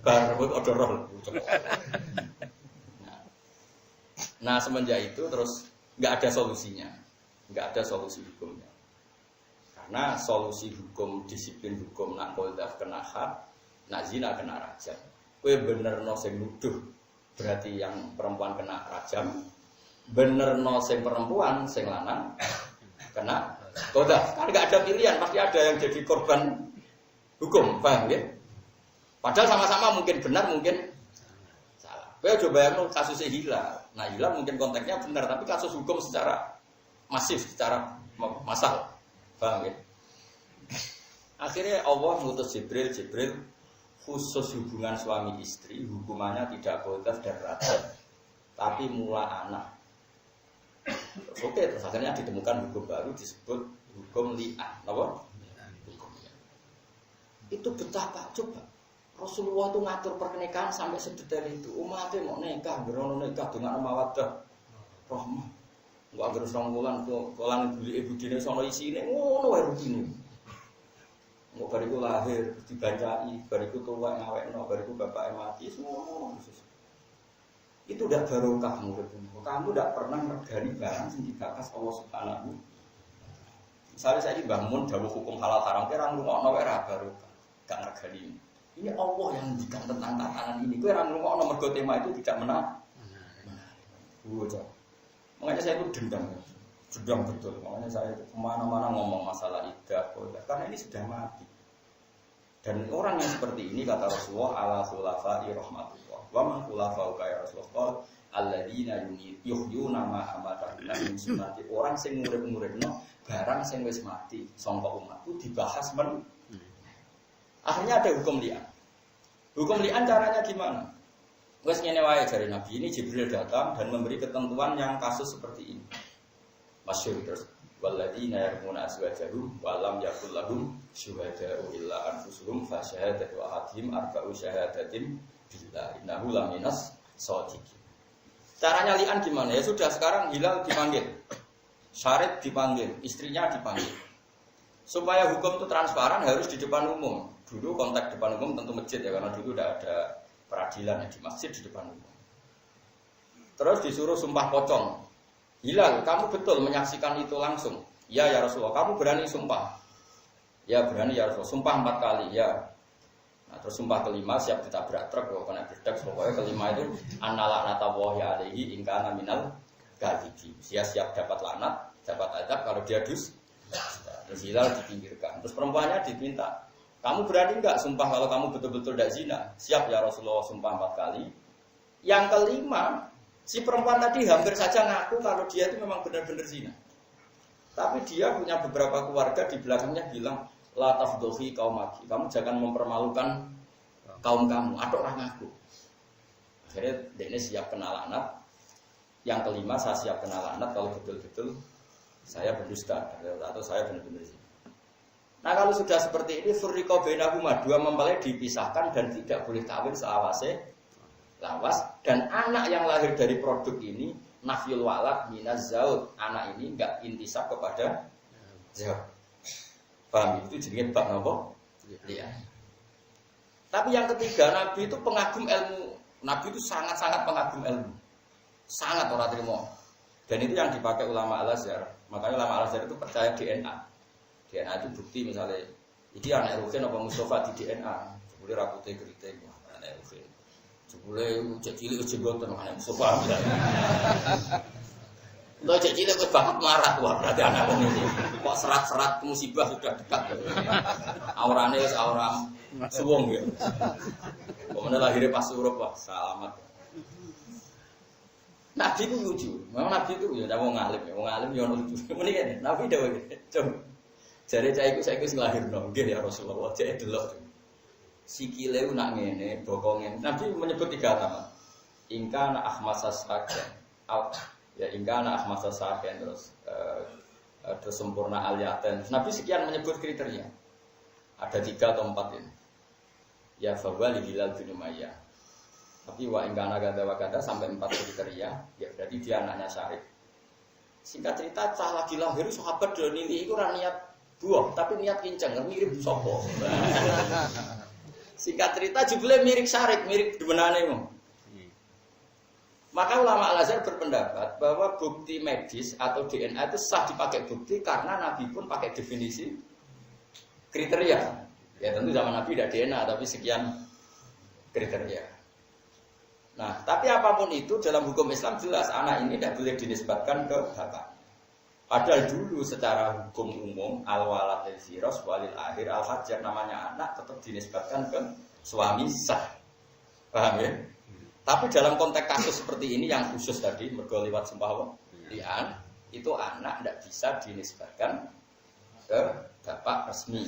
bar ada roh. Nah, semenjak itu terus nggak ada solusinya. Nggak ada solusi hukumnya. Karena solusi hukum, disiplin hukum nak qadzaf kena had, nak zina kena rajam. Kowe benerno sing nuduh berarti yang perempuan kena rajam. Benerno sing perempuan sing lanang kena qadzaf. Kan enggak ada pilihan, pasti ada yang jadi korban hukum, paham ya? Padahal sama-sama mungkin benar, mungkin salah. Kowe coba bayangno kasusnya Hilal. Nah, Hilal mungkin konteksnya benar, tapi kasus hukum secara masif, secara massal. Paham ya? Akhirnya Allah mengutus Jibril khusus hubungan suami istri, hukumannya tidak qadzaf dan rajam, tapi mula anak. Oke, terus akhirnya ditemukan hukum baru disebut hukum li'an. Apa? Hukum li'an. Itu betapa coba Rasulullah itu ngatur pernikahan sampai sedetail itu. Umatnya mau nikah, berono nikah dengan mawaddah rahmah. Enggak harus ronggolan kolan ibu dine sono isine ngono wae rutine. Mau bariku lahir dibacai, bariku tua ngawekno, bariku bapake mati semua. Itu udah barokah muridmu. Kamu tidak pernah mergani barang sing dibakas Allah Subhanahu. Misalnya saya bangun dawuh hukum halal haram kira ngrungokno wae ra barokah. Gak mergani. Ini Allah yang ngendikan tentang tatanan ini. Kowe ra ngrungokno mergo tema itu tidak menarik. Makanya saya itu dendam betul. Makanya saya itu kemana-mana ngomong masalah iddah, karena ini sudah mati. Dan orang yang seperti ini kata Rasulullah ala khulafai rahmatullah. Wa man khulafau kaya Rasulullah alladzina yuhyuna ma amatahna min sunnati. Orang sing ngurip-nguripno barang sing wis mati sangka umatku dibahas men. Akhirnya ada hukum li'an. Hukum li'an caranya gimana? Wes ngene wae jare Nabi ini Jibril datang dan memberi ketentuan yang kasus seperti ini. Masyhur terus walladzina yarmuna azwajahum wa lam yakul lahum syuhada'u illa anfusuhum fa syahadatu ahadihim arba'u syahadatin billahi innahu laminas shadiqin. Caranya li'an gimana? Ya sudah sekarang Hilal dipanggil. Syarif dipanggil, istrinya dipanggil. Supaya hukum itu transparan harus di depan umum. Dulu konteks depan umum tentu masjid ya karena dulu tidak ada peradilan ya di masjid di depan umum. Terus disuruh sumpah pocong. Hilal, kamu betul menyaksikan itu langsung? Ya Rasulullah, kamu berani sumpah? Ya berani ya Rasulullah, sumpah 4 kali ya. Nah terus sumpah kelima siap ditabrak truk, kena berdak, pokoknya kelima itu annala natawahi alaihi ingkana minal gadibi. Dia siap dapat laknat, dapat adab kalau dia dus. Terus Hilal dipinggirkan. Terus perempuannya diminta, kamu berani enggak sumpah kalau kamu betul-betul tidak zina? Siap ya Rasulullah, sumpah 4 kali. Yang kelima, si perempuan tadi hampir saja ngaku kalau dia itu memang benar-benar zina. Tapi dia punya beberapa keluarga di belakangnya bilang, la tafdhuhi qaumaki. Kamu jangan mempermalukan kaum kamu. Ada orang ngaku. Akhirnya dia siap kena laknat. Yang kelima, saya siap kena laknat kalau betul-betul saya berdusta atau saya benar-benar zina. Nah kalau sudah seperti ini, furriqa bainahuma, dua mempelai dipisahkan dan tidak boleh kawin seawase lawas, dan anak yang lahir dari produk ini nafyul walad minaz zaud, anak ini enggak intisab kepada zaud. Paham itu jenenge bab napa? Iya. Tapi yang ketiga, Nabi itu pengagum ilmu. Nabi itu sangat-sangat pengagum ilmu. Sangat ora trimo. Dan itu yang dipakai ulama Al-Azhar. Makanya ulama Al-Azhar itu percaya DNA. DNA itu bukti misalnya iki anak Ruhin apa Mustafa di DNA. Boleh rapute kritik anak Ruhin. Boleh cek cilik jenggoten anak Mustafa. Untuk cek cilik wis banget marah wah berarti anak ini. Kok serat-serat musibah sudah dekat. Aurane wis aura suwung ya. Pokoknya lahirnya pas suruh wah selamat. Nabi itu lucu. Memang Nabi itu ya wong alim ya. Wong alim ya lucu. Mending kan Nabi dawuh coba. Jare cah iku saiki wis nglahirno. Nggih ya Rasulullah, cek delok. Sikile nak ngene, bokonge. Nabi menyebut 3 nama. Ingkana ahmasas saken. Ya ingkana ahmasas saken terus sempurna aliyaten. Nabi sekian menyebut kriteria. Ada 3 atau 4 ini. Ya fawali Hilal bin Umayyah. Tapi wa ingkana gada wa gada sampai 4 kriteria, ya berarti dia anaknya Syarif. Singkat cerita cah lagi lahir sahabat do nili iku ora niat buah, tapi niat kinceng mirip sapa. Singkat cerita jebule mirip Syarif, mirip demenane ngono. Maka ulama Al-Azhar berpendapat bahwa bukti medis atau DNA itu sah dipakai bukti karena Nabi pun pakai definisi kriteria. Ya tentu zaman Nabi tidak DNA tapi sekian kriteria. Nah, tapi apapun itu dalam hukum Islam jelas anak ini tidak boleh dinisbatkan ke bapak. Padahal dulu secara hukum umum al-walad lil firas walil akhir al-hajar namanya anak tetap dinisbatkan ke suami sah. Paham ya? Tapi dalam konteks kasus seperti ini yang khusus tadi mergo liwat sumpah li'an itu anak tidak bisa dinisbatkan ke bapak resmi.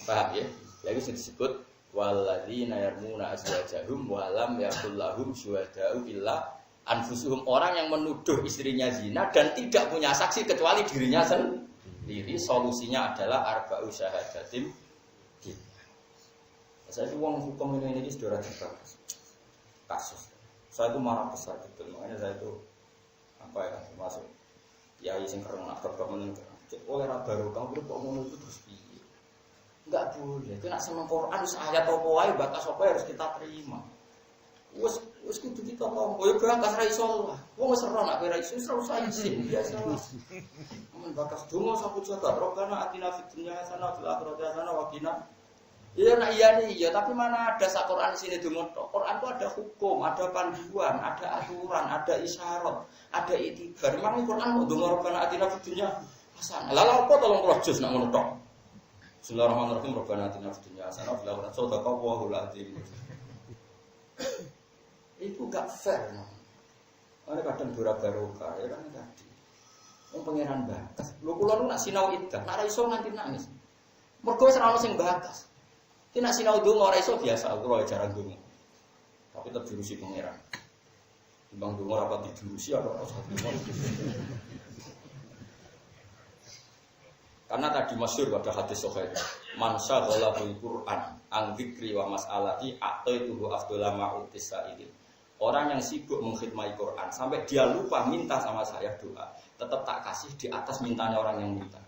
Paham ya? Yaitu disebut walladzina yarmuna azwajahum wa lam yakul lahum syuhada'u illa anfusuhum, orang yang menuduh istrinya zina dan tidak punya saksi kecuali dirinya sendiri. Solusinya adalah arba'u syahadatin. Saya itu uang hukum ini sudah dibahas kasus. Saya itu marah besar betul, makanya saya itu apa ya termasuk ya sing kereng nak kemen oleh baru kamu kok ngono itu terus piye? Enggak boleh. Kena seneng Quran ayat apa wae batas apa harus kita terima. Wes kudu kita ngomong, ya bakas ra iso lah. Wong wis ora nak ora iso ora usah izin biasa. Men bakas donga sapu jagat rokana atina fid dunya hasanah fil akhirati hasanah wa qina. Iya nak iya nih, ya tapi mana ada sak Quran sini donga tok. Quran itu ada hukum, ada panduan, ada aturan, ada isyarat, ada itibar. Memang Quran mau donga rokana atina fid dunya hasanah. Lah apa tolong kula jus nak ngono tok. Bismillahirrahmanirrahim rokana atina fid dunya hasanah fil akhirati sadaqallahu al-azim. Itu gak fair, no. Ada kadang dura barokah, ya kan tadi. Wong pangeran bakas. Lho kula nu nak sinau iddah, nak ra iso nganti nangis. Mergo wis ora ono sing bakas. Ki nak sinau donga ora iso biasa, kula jarang donga. Tapi tetep diurusi pangeran. Timbang donga ora pati diurusi ora usah. Karena tadi masyhur pada hadis sahih, man syaghalahu Qur'an an dzikri wa mas'alati a'taituhu afdhala ma'utis sa'ilin. Orang yang sibuk mengkhidmati Quran sampai dia lupa minta sama saya doa, tetap tak kasih di atas mintanya orang yang minta.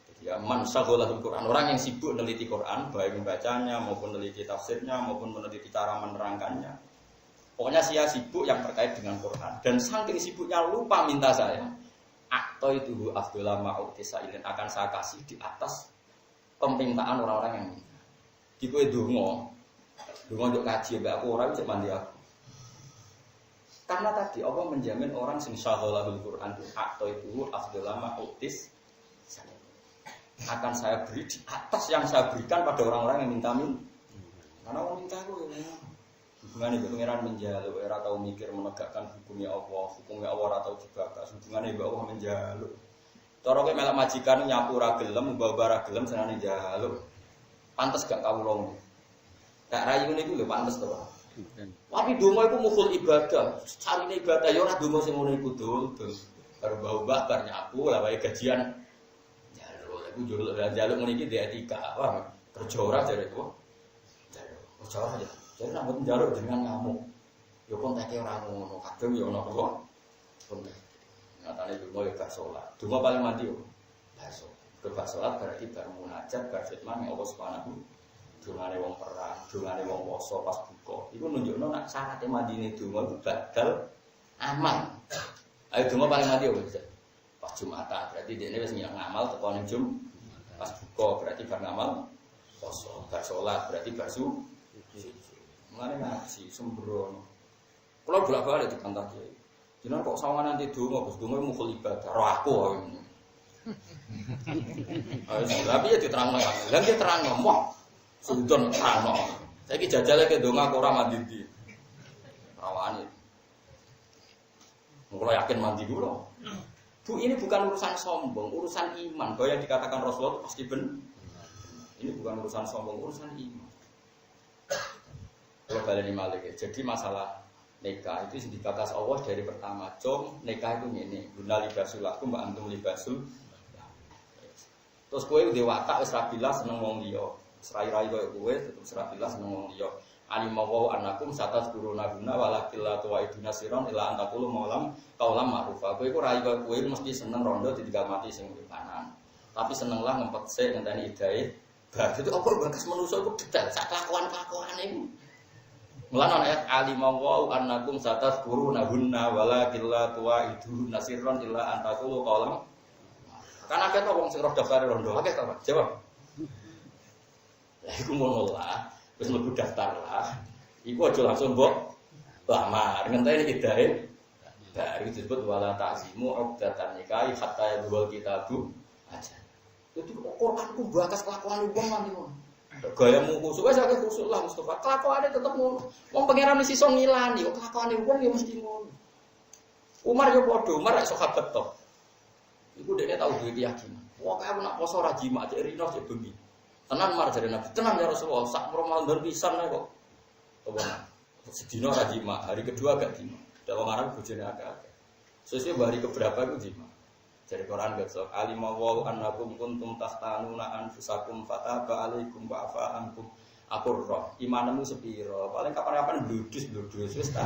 Jadi ya man syaghalahul Quran, orang yang sibuk meneliti Quran, baik membacanya maupun meneliti tafsirnya maupun meneliti cara menerangkannya. Pokoknya saya sibuk yang terkait dengan Quran dan saking sibuknya lupa minta saya. Atau itu afdhala ma'utis sa'ilin, akan saya kasih di atas permintaan orang-orang yang minta. Di kowe donga untuk kaji mbak aku ora cek mandi aku. Karena tadi Allah menjamin orang sing syaghalahul Quran atau itu afdhala ma'utis akan saya beri di atas yang saya berikan pada orang-orang yang minta. Karena orang minta aku ya. Hubungannya pengiran menjaluk, ora tahu mikir menegakkan hukumnya Allah ora tahu dibakas. Hubungannya mbak Allah menjaluk. Cara kowe melak majikan nyapu ra gelem, mbah ra gelem senane njaluk. Pantes gak kawulung. Tak rayu niku lho pantes to. Tapi donga iku mukul ibadah, carine ibadah ya ora donga sing ngono iku dul. Karo mbah bar nyapu lah wae gajian. Njaluk iku njaluk ngene iki dhek etika. Wah, kerja ora jare iku. Kerja ora ya. Jadi nak mboten njaluk dengan ngamuk. Ya konteke ora ngono, kadang ya ono apa? Kontek. Nyatane donga ya gak salat. Donga paling mati yo. Baso. Ke salat berarti bar munajat, bar fitman Allah Subhanahu. Dungane wong perang, dungane wong poso pas buka. Iku nunjukno nek syaraté mandine donga iku badal amal. Ayo donga paling mati yo bisa. Pas Jumatan berarti dene wis ngamal teko ning pas buka berarti bar ngamal poso, bar salat berarti bar Mane ngaji sembrono. Kula bolak-balik dibantah Kiai. Jenengan kok sawangan nanti donga, Gus donga mukul ibadah. Ro aku wae. Ayo tapi ya diterangno ya. Lah ki terangno moh. Sudon terangno. Saiki jajale ke donga kok ora mandi ndi. Rawani. Kula yakin mandi kula. Bu, ini bukan urusan sombong, urusan iman. Bahwa yang dikatakan Rasulullah pasti benar. Ini bukan urusan sombong, urusan iman. Kalau balik malik ya. Jadi masalah nikah itu dibatas Allah dari pertama. Nikah itu ini guna libasul lakum mbak antum libasul. Terus kowe udah watak wis rabilah seneng wong liya. Serai-rai kowe tetep serabilah seneng wong liya. alimawu annakum satazkuruna guna walakil la tuwaiduna siron ila antaqulu maulam kaulam ma'ruf. Kowe iku ra iku kowe mesti seneng rondo ditinggal mati sing kanan. Tapi senenglah ngempet sik ngenteni idahe. Bar itu apa bakas manusa iku detail sak kelakuan-kelakuane iku. Mulane ayat alimawu annakum satazkuruna guna walakil la tuwaiduna siron ila antaqulu kaulam. Kan akeh to wong sing roh daftar rondo. Akeh to, Pak. Jawab. Lah iku ngono lah. Wis mlebu daftar lah. Iku aja langsung mbok lamar. Ngenteni idahe. Bar iki disebut wala ta'zimu uqdatan nikahi hatta yadhul kitabu aja. Itu Quran ku bakas kelakuan wong nganti ngono. Gayamu kusuk wis akeh kusuk lah Mustofa. Kelakuane tetep ngono. Wong pangeran wis iso ngilani kok kelakuane wong ya mesti ngono. Umar yo padha, Umar iso sahabat to. Iku dekne tau duwe keyakinan. Wong aku nak poso ra jimak cek rino cek bengi. Tenan mar jare Nabi, tenan ya Rasulullah, sak Ramadan pisan ae kok. Apa nah? Sedina ra jimak, hari kedua gak jimak. Dak wong Arab bojone akeh-akeh. Sesuk hari keberapa iku jimak. Jare Quran besok alimawu annakum kuntum tahtanuna anfusakum fataba alaikum wa afa ankum. Akurra, imanmu sepiro? Paling kapan-kapan bludus wis ta.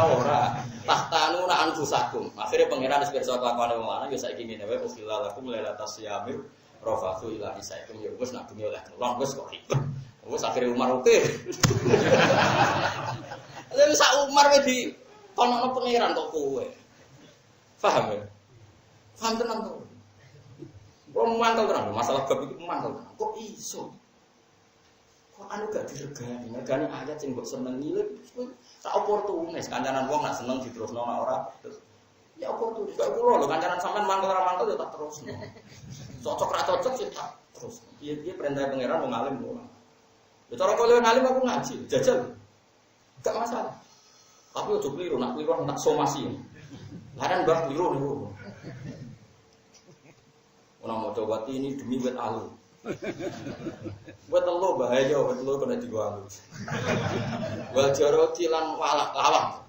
Ora. Tahtanuna anfusakum. Akhire pangeran wis pirsa kelakuane wong lanang ya saiki ngene wae ukhilalakum lailatas syamil rafathu ila isaikum ya wis nak bengi oleh kelon wis kok ribet. Wis akhire Umar oke. Lha sak Umar wis di kono pangeran kok kowe. Paham ya? Paham tenan to. Wong mantel tenan masalah bab iki mantel. Kok iso? Anu gak diregani, regani ayat sing mbok senengi lho tak oportunis kancanan wong nak seneng diterusno nak ora. Ya oportunis. Gak kula lho kancanan sampean mangkel ora mangkel ya tak terusno. Cocok ra cocok sih tak terus. Piye-piye perintah pangeran wong alim kok. Ya cara kowe ngalim aku ngaji, jajal. Gak masalah. Tapi ojo kliru, nak kliru tak somasi. Laran mbah kliru niku. Ora mau coba ini demi wet alu. Buat telu bahaya, buat telu kena digawa. Wal jaroti lan lawang.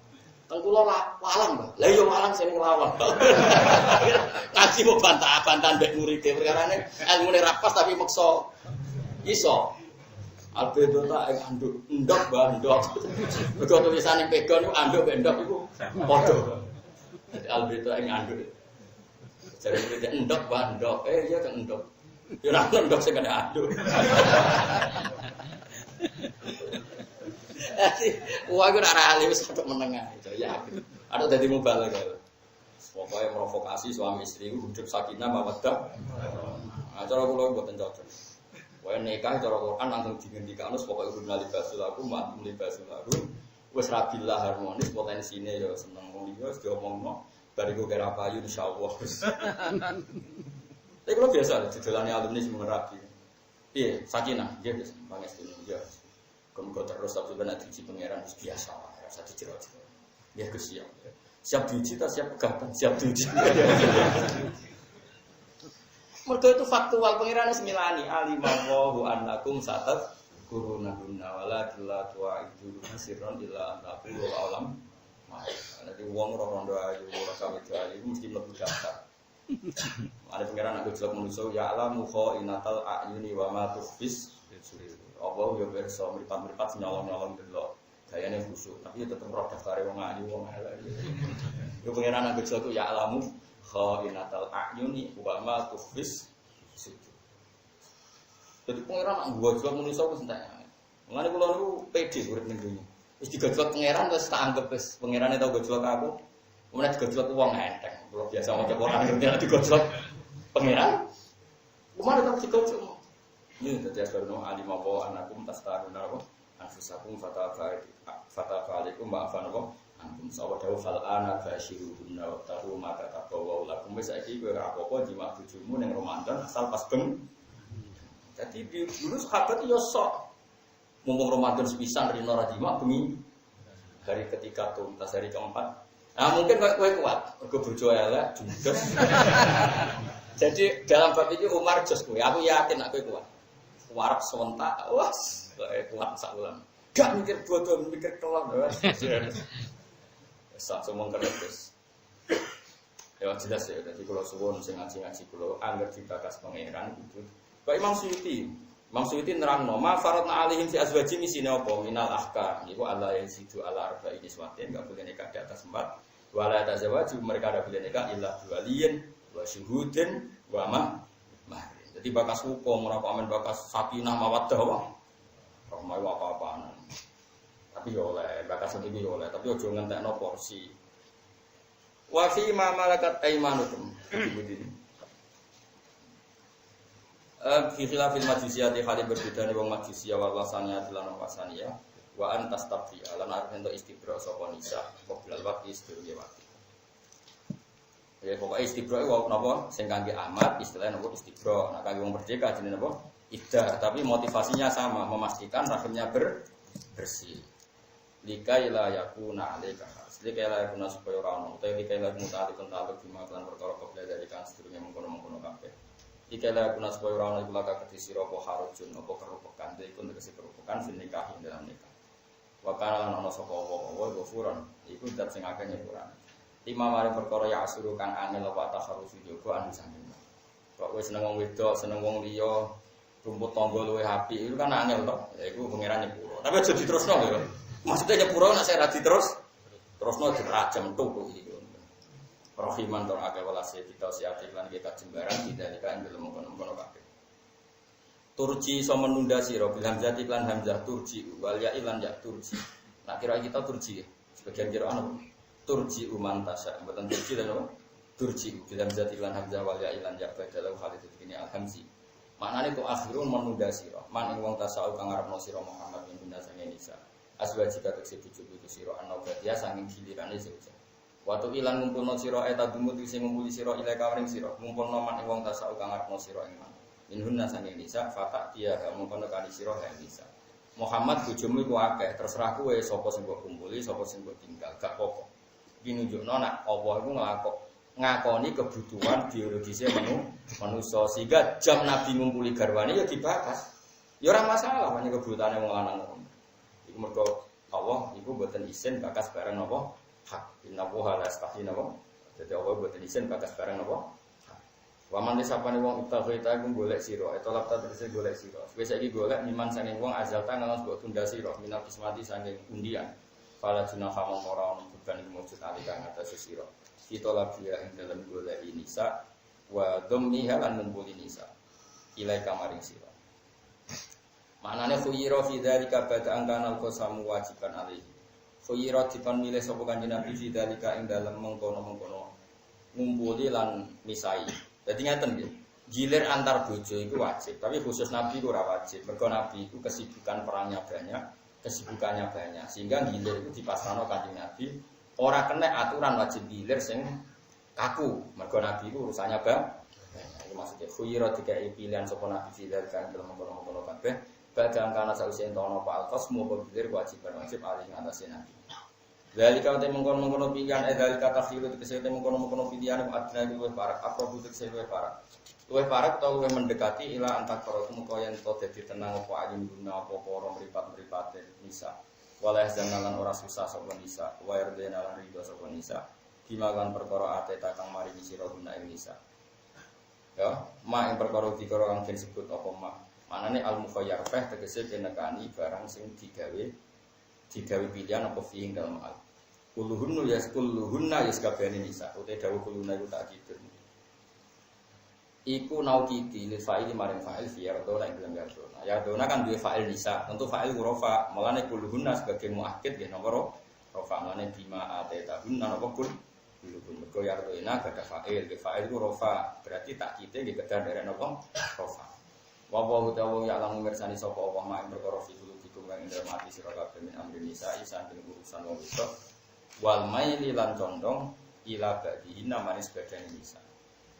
Tengkulo walang, Mbah. Lah iya walang sing nglawan. Ngaji mau bantah-bantahan mbek murid e perkarane ilmune rapas tapi meksa iso. Albedo tak ing anduk ndok Mbah ndok. Mergo tulisane pegon niku anduk mbek ndok iku padha. Albedo ing anduk. Jare murid ndok Mbah ndok. Iya kan ndok. Ya ora ndok sing kena aduk. Wah, gue ora ahli wis untuk menengah. Ya, ada dadi mubalagh. Pokoke provokasi suami istri hidup sakinah mawaddah. Acara kula mboten cocok. Wae nikah cara Quran langsung dingendikane pokoke guna libasul aku mak libasul aku. Wis rabilah harmonis potensine ya seneng wong liya diomongno bariku kira payu insyaallah. Tapi kalau biasa, judulnya alumni semua rapi. Iya, sakinah, dia biasa, pangestu dia. Kemudian terus tapi benar diuji pangeran biasa, rasa dicerot-cerot. Dia kesiap, siap diuji, tak siap pegatan, siap diuji. Mereka itu faktual pangeran semilani alimawu annakum satat kuruna guna wala kila tua itu sirron illa antaqulu alam. Nanti uang rondo ayu, rasa itu ayu mesti lebih daftar. Ada pengiran aku jelek manusia ya alamu khainatal a'yuni wa ma tukhfis Allah ya berso mripat-mripat nyolong-nyolong delok gayane busuk tapi tetep roh daftare wong ayu wong elek yo pengiran aku jelek ya alamu khainatal a'yuni wa ma tukhfis jadi pengiran aku jelek manusia wis entek ngene kula niku pede urip ning dunya wis digojlok pengiran wis tak anggap wis pengirane tau gojlok aku kemudian digojlok wong enteng. Kalau biasa maca Quran ngerti digojlok pangeran. Kemana tak digojlok. Ini dadi asbarno alimawu anakum tastaruna wa anfusakum fatafa alaikum wa afana wa antum sawadahu fal ana basyiruhunna wa tahu maka tabawu lakum wis saiki kowe ora apa-apa jimak bojomu ning Ramadan asal pas beng. Jadi dulu sahabat yo sok mumpung Ramadan sepisan rino ra jimak bengi hari ketiga tuntas hari keempat. Nah mungkin kowe kuat, mergo bojo elek, judes. Jadi dalam bab iki Umar jos kowe, aku yakin nek kowe kuat. Warep sewentak, wes kuat sak ulang. Gak mikir bodoh, mikir kelon. Sak somong kerepes. Ya jelas ya, dadi kula suwun sing ngaji-ngaji kula angger dibakas pangeran gitu. Kok Imam Suyuti, Maksudnya nerangno ma faradna alaihim fi azwajihim isine apa minal ahkam niku Allah yazidu ala arba'in niswatin enggak boleh nikah di atas 4 wala tazawwaju mereka ada boleh nikah illa biwaliyin wa syuhudin wa mahrin. Jadi bakas hukum ora pamen bakas sakinah mawaddah wae. Rahmah apa-apaan. Tapi yo oleh bakas iki yo oleh tapi aja ngentekno porsi. Wa fi ma malakat aymanukum. Fi khilafil majusiyati hale berbeda ning wong majusiyah wa wasania lan wasania wa antas tafi lan arep entuk istibra sapa nisa qoblal waqti sedurunge waqti. Ya pokoke istibra iku napa sing kangge amat istilahnya napa istibra. Nek kangge wong merdeka jenenge napa? Iddah, tapi motivasinya sama, memastikan rahimnya bersih. Likai la yakuna alaika. Likai la yakuna supaya ora ono utawa likai la mutalikun taluk bima lan perkara qoblal dari kan sedurunge mengkono-mengkono kabeh. Ikala kuna supaya ora ono iku laka kedisi apa harujun apa kerupukan iku tegese kerupukan fil nikah dalam nikah. Wa kana lan ono sapa apa ghafuran iku zat sing akeh nyepurane. Lima mari perkara ya asuru kang angel apa takharusu jogo anu saking. Kok wis seneng wong wedok, seneng wong liya, rumput tangga luwih apik itu kan angel to. Ya iku pangeran nyepuro. Tapi aja diterusno lho. Maksudnya nyepuro nek saya ra terusno dirajam tuku iki. Rohiman tor akeh welase kita siati lan kita jembaran tidak kan dalam mengkono kabeh. Turji iso menunda sira bil hamzah lan hamzah turji wal ya ilan ya turji. Nah kira kita turji sebagian kira ana turji umantasa mboten turji lho apa? Turji bil hamzah lan hamzah wal ya ilan ya badalau khalid ini alhamzi. Maknane tu akhirun menunda sira. Man ing wong tasawuf kang ngarepno sira Muhammad bin Bunda sange nisa. Aswajika tekse bojo-bojo sira ana badia sanging gilirane sira. Waktu ilan ngumpulno sira eta dumut sing ngumpuli sira ile kawring sira ngumpulno man wong tasau kang ngarepno sira ing man minhunna sange nisa fatak dia mengkono kali sira ha nisa Muhammad bojomu iku akeh terserah kowe sapa sing mbok kumpuli sapa sing mbok tinggal gak apa-apa iki nunjukno nek apa iku ngakoni kebutuhan biologisnya manusia sehingga jam Nabi ngumpuli garwane ya dibahas ya ora masalah menyang kebutuhane wong lanang iku mergo Allah iku mboten isin bakas bareng napa hak inna wa la yastahi napa dadi Allah boten isin bakas barang napa wa man disapane wong utawa golek sira eta lapta tegese golek sira wis saiki golek niman sange wong azalta nang mbok tunda sira minal kismati sange undian fala junah hamon ora ono beban ing mujud alika ngatas sira kita labia ing dalem golek nisa wa dhammiha lan ngumpuli nisa ilai kamaring sira maknane khuyira fi dzalika ba'da an kana al-qasamu wajiban alaihi Khuyira dipun milih sapa Kanjeng Nabi fidzalika ing dalem mengkono-mengkono ngumpuli lan misai. Dadi ngaten nggih. Gilir antar bojo iku wajib, tapi khusus Nabi iku ora wajib. Mergo Nabi iku kesibukan perangnya banyak, kesibukannya banyak. Sehingga gilir itu dipasrahno Kanjeng Nabi ora kena aturan wajib gilir sing kaku. Mergo Nabi iku urusannya banyak. Iki maksudnya khuyira dikai pilihan sapa Nabi fidzalika ing dalem mengkono-mengkono kabeh. Badang kana sausen tono Pak Alqas mau berpikir kewajiban wajib alih ngatasi nabi. Dalika te mengkono-mengkono pilihan dalika takhiru tegese te mengkono-mengkono pilihan adna luwih parek apa butuh tegese luwih parek. Luwih parek utawa luwih mendekati ila antak karo muka yen to dadi tenang apa alim guna apa para mripat-mripate nisa. Waleh zanalan ora susah sapa nisa, wa yardena lan ridho sapa nisa. Dimakan perkara ateta kang mari sira guna ing nisa. Ya, mak ing perkara dikira kang disebut apa mak. Manane al-mukhayyar fah tegese kenekani barang sing digawe pilihan apa fiing dalam al. Kulluhunna yaskabani nisa. Ute dawuh kuluna iku tak kitu. Iku naukiti li fa'il maring fa'il fi yardona ing dalam yardona. Yardona kan duwe fa'il nisa, tentu fa'il rafa. Mulane kulluhunna sebagai muakkid nggih nomor rafa. Mulane bima atahunna napa kul kulluhun. Mergo yardona gada fa'il, fa'il ku rafa. Berarti tak kite nggih kedan derek napa rafa. Wa utawa ya lamun mirsani sapa Allah mak perkara fitul dikum kang dalam ati sira kabeh min amri nisa saking urusan wong wedok wal maili lan condong ila badihi namane sebagian nisa.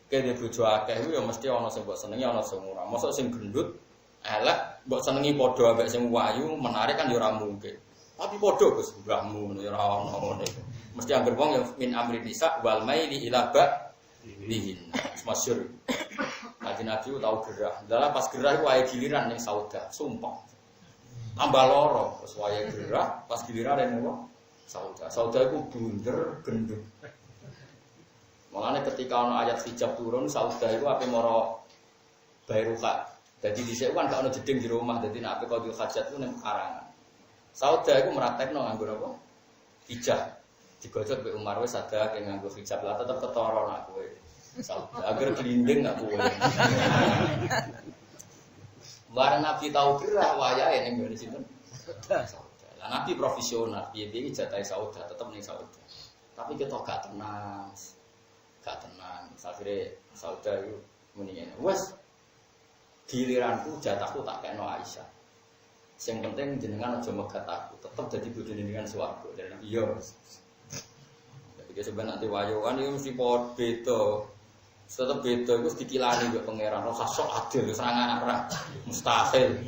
Kene bojo akeh kuwi ya mesti ana sing mbok senengi ana sing ora. Mosok sing gendut elek mbok senengi padha ambek sing wayu menarik kan ya ora mungkin. Tapi padha Gus mbahmu ngono ya ora ono ngene. Mesti anggere wong ya min amri nisa wal maili ila badihi. Masyhur. Kanjeng Nabi tau gerah. Dalam pas gerah iku wae giliran ning Sauda, sumpah. Tambah loro, terus wae gerah, pas giliran ning Sauda. Sauda iku bunder gendut. Mulane ketika ana ayat hijab turun, Sauda iku ape mara Bairuka. Jadi dhisik kan gak ono jeding di rumah, dadi nek ape qadil hajat ku ning karangan. Sauda iku meraktekno nganggo apa? Hijab. Digojok mbek Umar wis ada yang nganggo hijab lah tetep ketara nak kowe. Sauda agar glinding nak kowe. Bareng Nabi tau gerah wayahe ning ngene sinten? Sauda. Lah Nabi profesional, piye-piye jatahe sauda tetep ning sauda. Tapi kita gak tenang. Gak tenang. Akhire sauda iku muni ngene. Wes giliranku jatahku tak kena Aisyah. Yang penting jenengan aja megat aku, tetep dadi bojone jenengan swarga. Dan iya. Jadi sebenarnya nanti wayoan itu mesti pot beda. Tetep beda iku dikilani mbek pangeran. Ora sok adil wis arah. Mustahil.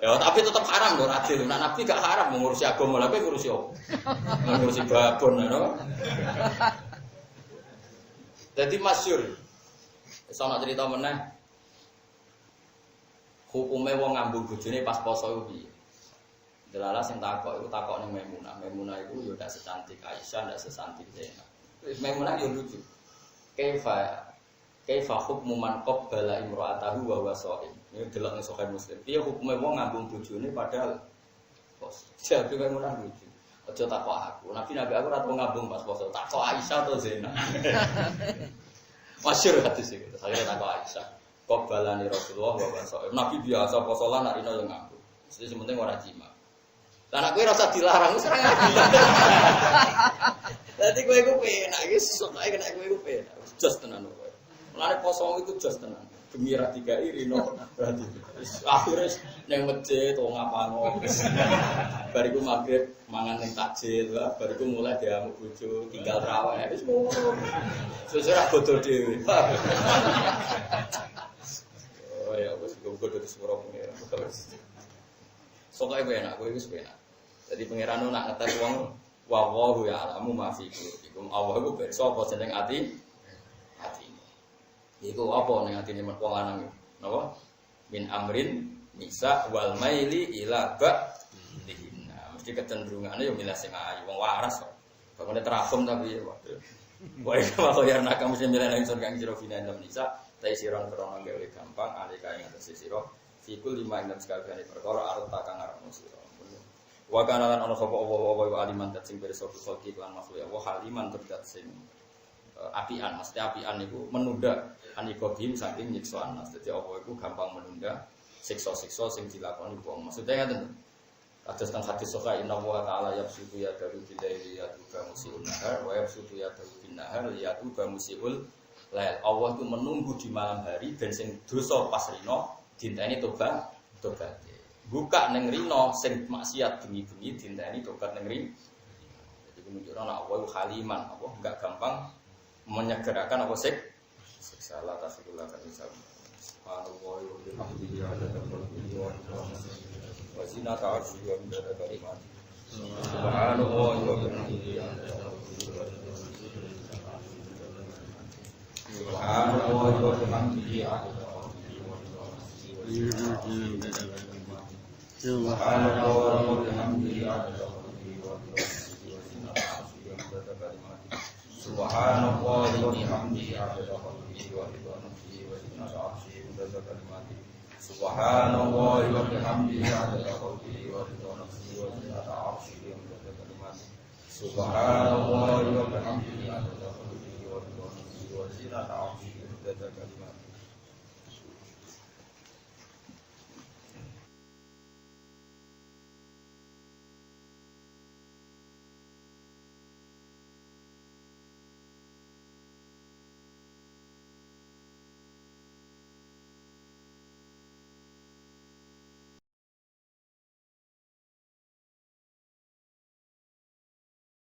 Ya tapi tetep haram lho adil. Nek Nabi gak haram mengurusi agama lha kowe ngurusi opo? Ngurusi babon lho. Dadi masyhur. Wis ana cerita meneh. Hukume wong ngambung bojone pas poso iku piye? Delala sing takok iku takok ning Maimunah. Maimunah iku yo ndak secantik Aisyah, ndak secantik Zainab. Maimunah yo lucu. Kaifa hukmu man qabbala imra'atahu wa huwa sha'im. Ini delok ning Sahih Muslim. Piye hukume wong ngambung bojone padahal poso. Jadi Maimunah lucu. Aja takok aku. Nabi aku ora tau ngambung pas poso. Takok Aisyah atau Zainab. Masyhur hadis iki. Saya takok Aisyah. Qabalani Rasulullah wa wasa'im. Nabi biasa poso lan nak ino yo nganggo. Mesti sementing ora jima. Lah nek kowe rasa dilarang wis ora ngaji. Dadi kowe iku penak iki sok ae kena kowe iku penak. Jos tenan kowe. Mulane poso iku jos tenan. Demi ra dikai rino berarti. Akhire ning masjid wong ngapano. Bariku magrib mangan ning takjil, bariku mulai diamuk bojo, tinggal raweh. Wis ngono. Sesuk ra bodho dhewe. Oh ya, wis kudu disuruh pengiran. Sok ae enak, kowe wis enak. Jadi pengiran nak ngetes wong wallahu ya alamu ma fi qulubikum. Allah iku pirsa apa jeneng ati? Ati. Iku apa ning atine wong lanang iku? Napa? Min amrin nisa wal maili ila ba'dihina. Mesti kecenderungane yo milih sing ayu, wong waras kok. Bakone teragum tapi waduh. Wae kalau ya nak kamu sing milih nang surga sira fina nisa. Tai siron krono gawe gampang alika ing atas sira fikul lima ing sekaliane perkara arep takang arep sira. Wa kana lan ana sapa apa aliman dat sing pirsa sulki lan makhluk ya wa haliman terdat sing apian mesti apian niku menunda anikodim saking nyiksa anas. Dadi apa iku gampang menunda siksa-siksa sing dilakoni wong. Maksudnya ngaten. Kados teng hadis sahih inna wa ta'ala yabsutu ya daru bilaili ya tuba musiul nahar wa yabsutu ya daru bin nahar ya tuba musiul lail. Allah itu menunggu di malam hari ben sing dosa pas rino dinteni tobat. Buka ning rino sing maksiat bengi-bengi dinteni tobat ning rino. Jadi menunjukkan Allah itu haliman, Allah enggak gampang menyegerakan apa siksa la tasirullah kan bisa. Subhanallah wa bihamdihi adada khalqihi wa wa zinata arsyihi wa midada kalimatihi. Subhanallah wa bihamdihi adada khalqihi wa Subhanallah wa bihamdihi adada khalqihi wa Subhanallah wa bihamdihi adada khalqihi wa Subhanallah wa bihamdihi adada khalqihi wa zinata arsyihi wa midada kalimatihi. Subhanallah wa bihamdihi adada khalqihi wa zinata arsyihi wa midada kalimatihi. Subhanallah wa bihamdihi adada khalqihi wa zinata arsyihi wa midada kalimatihi.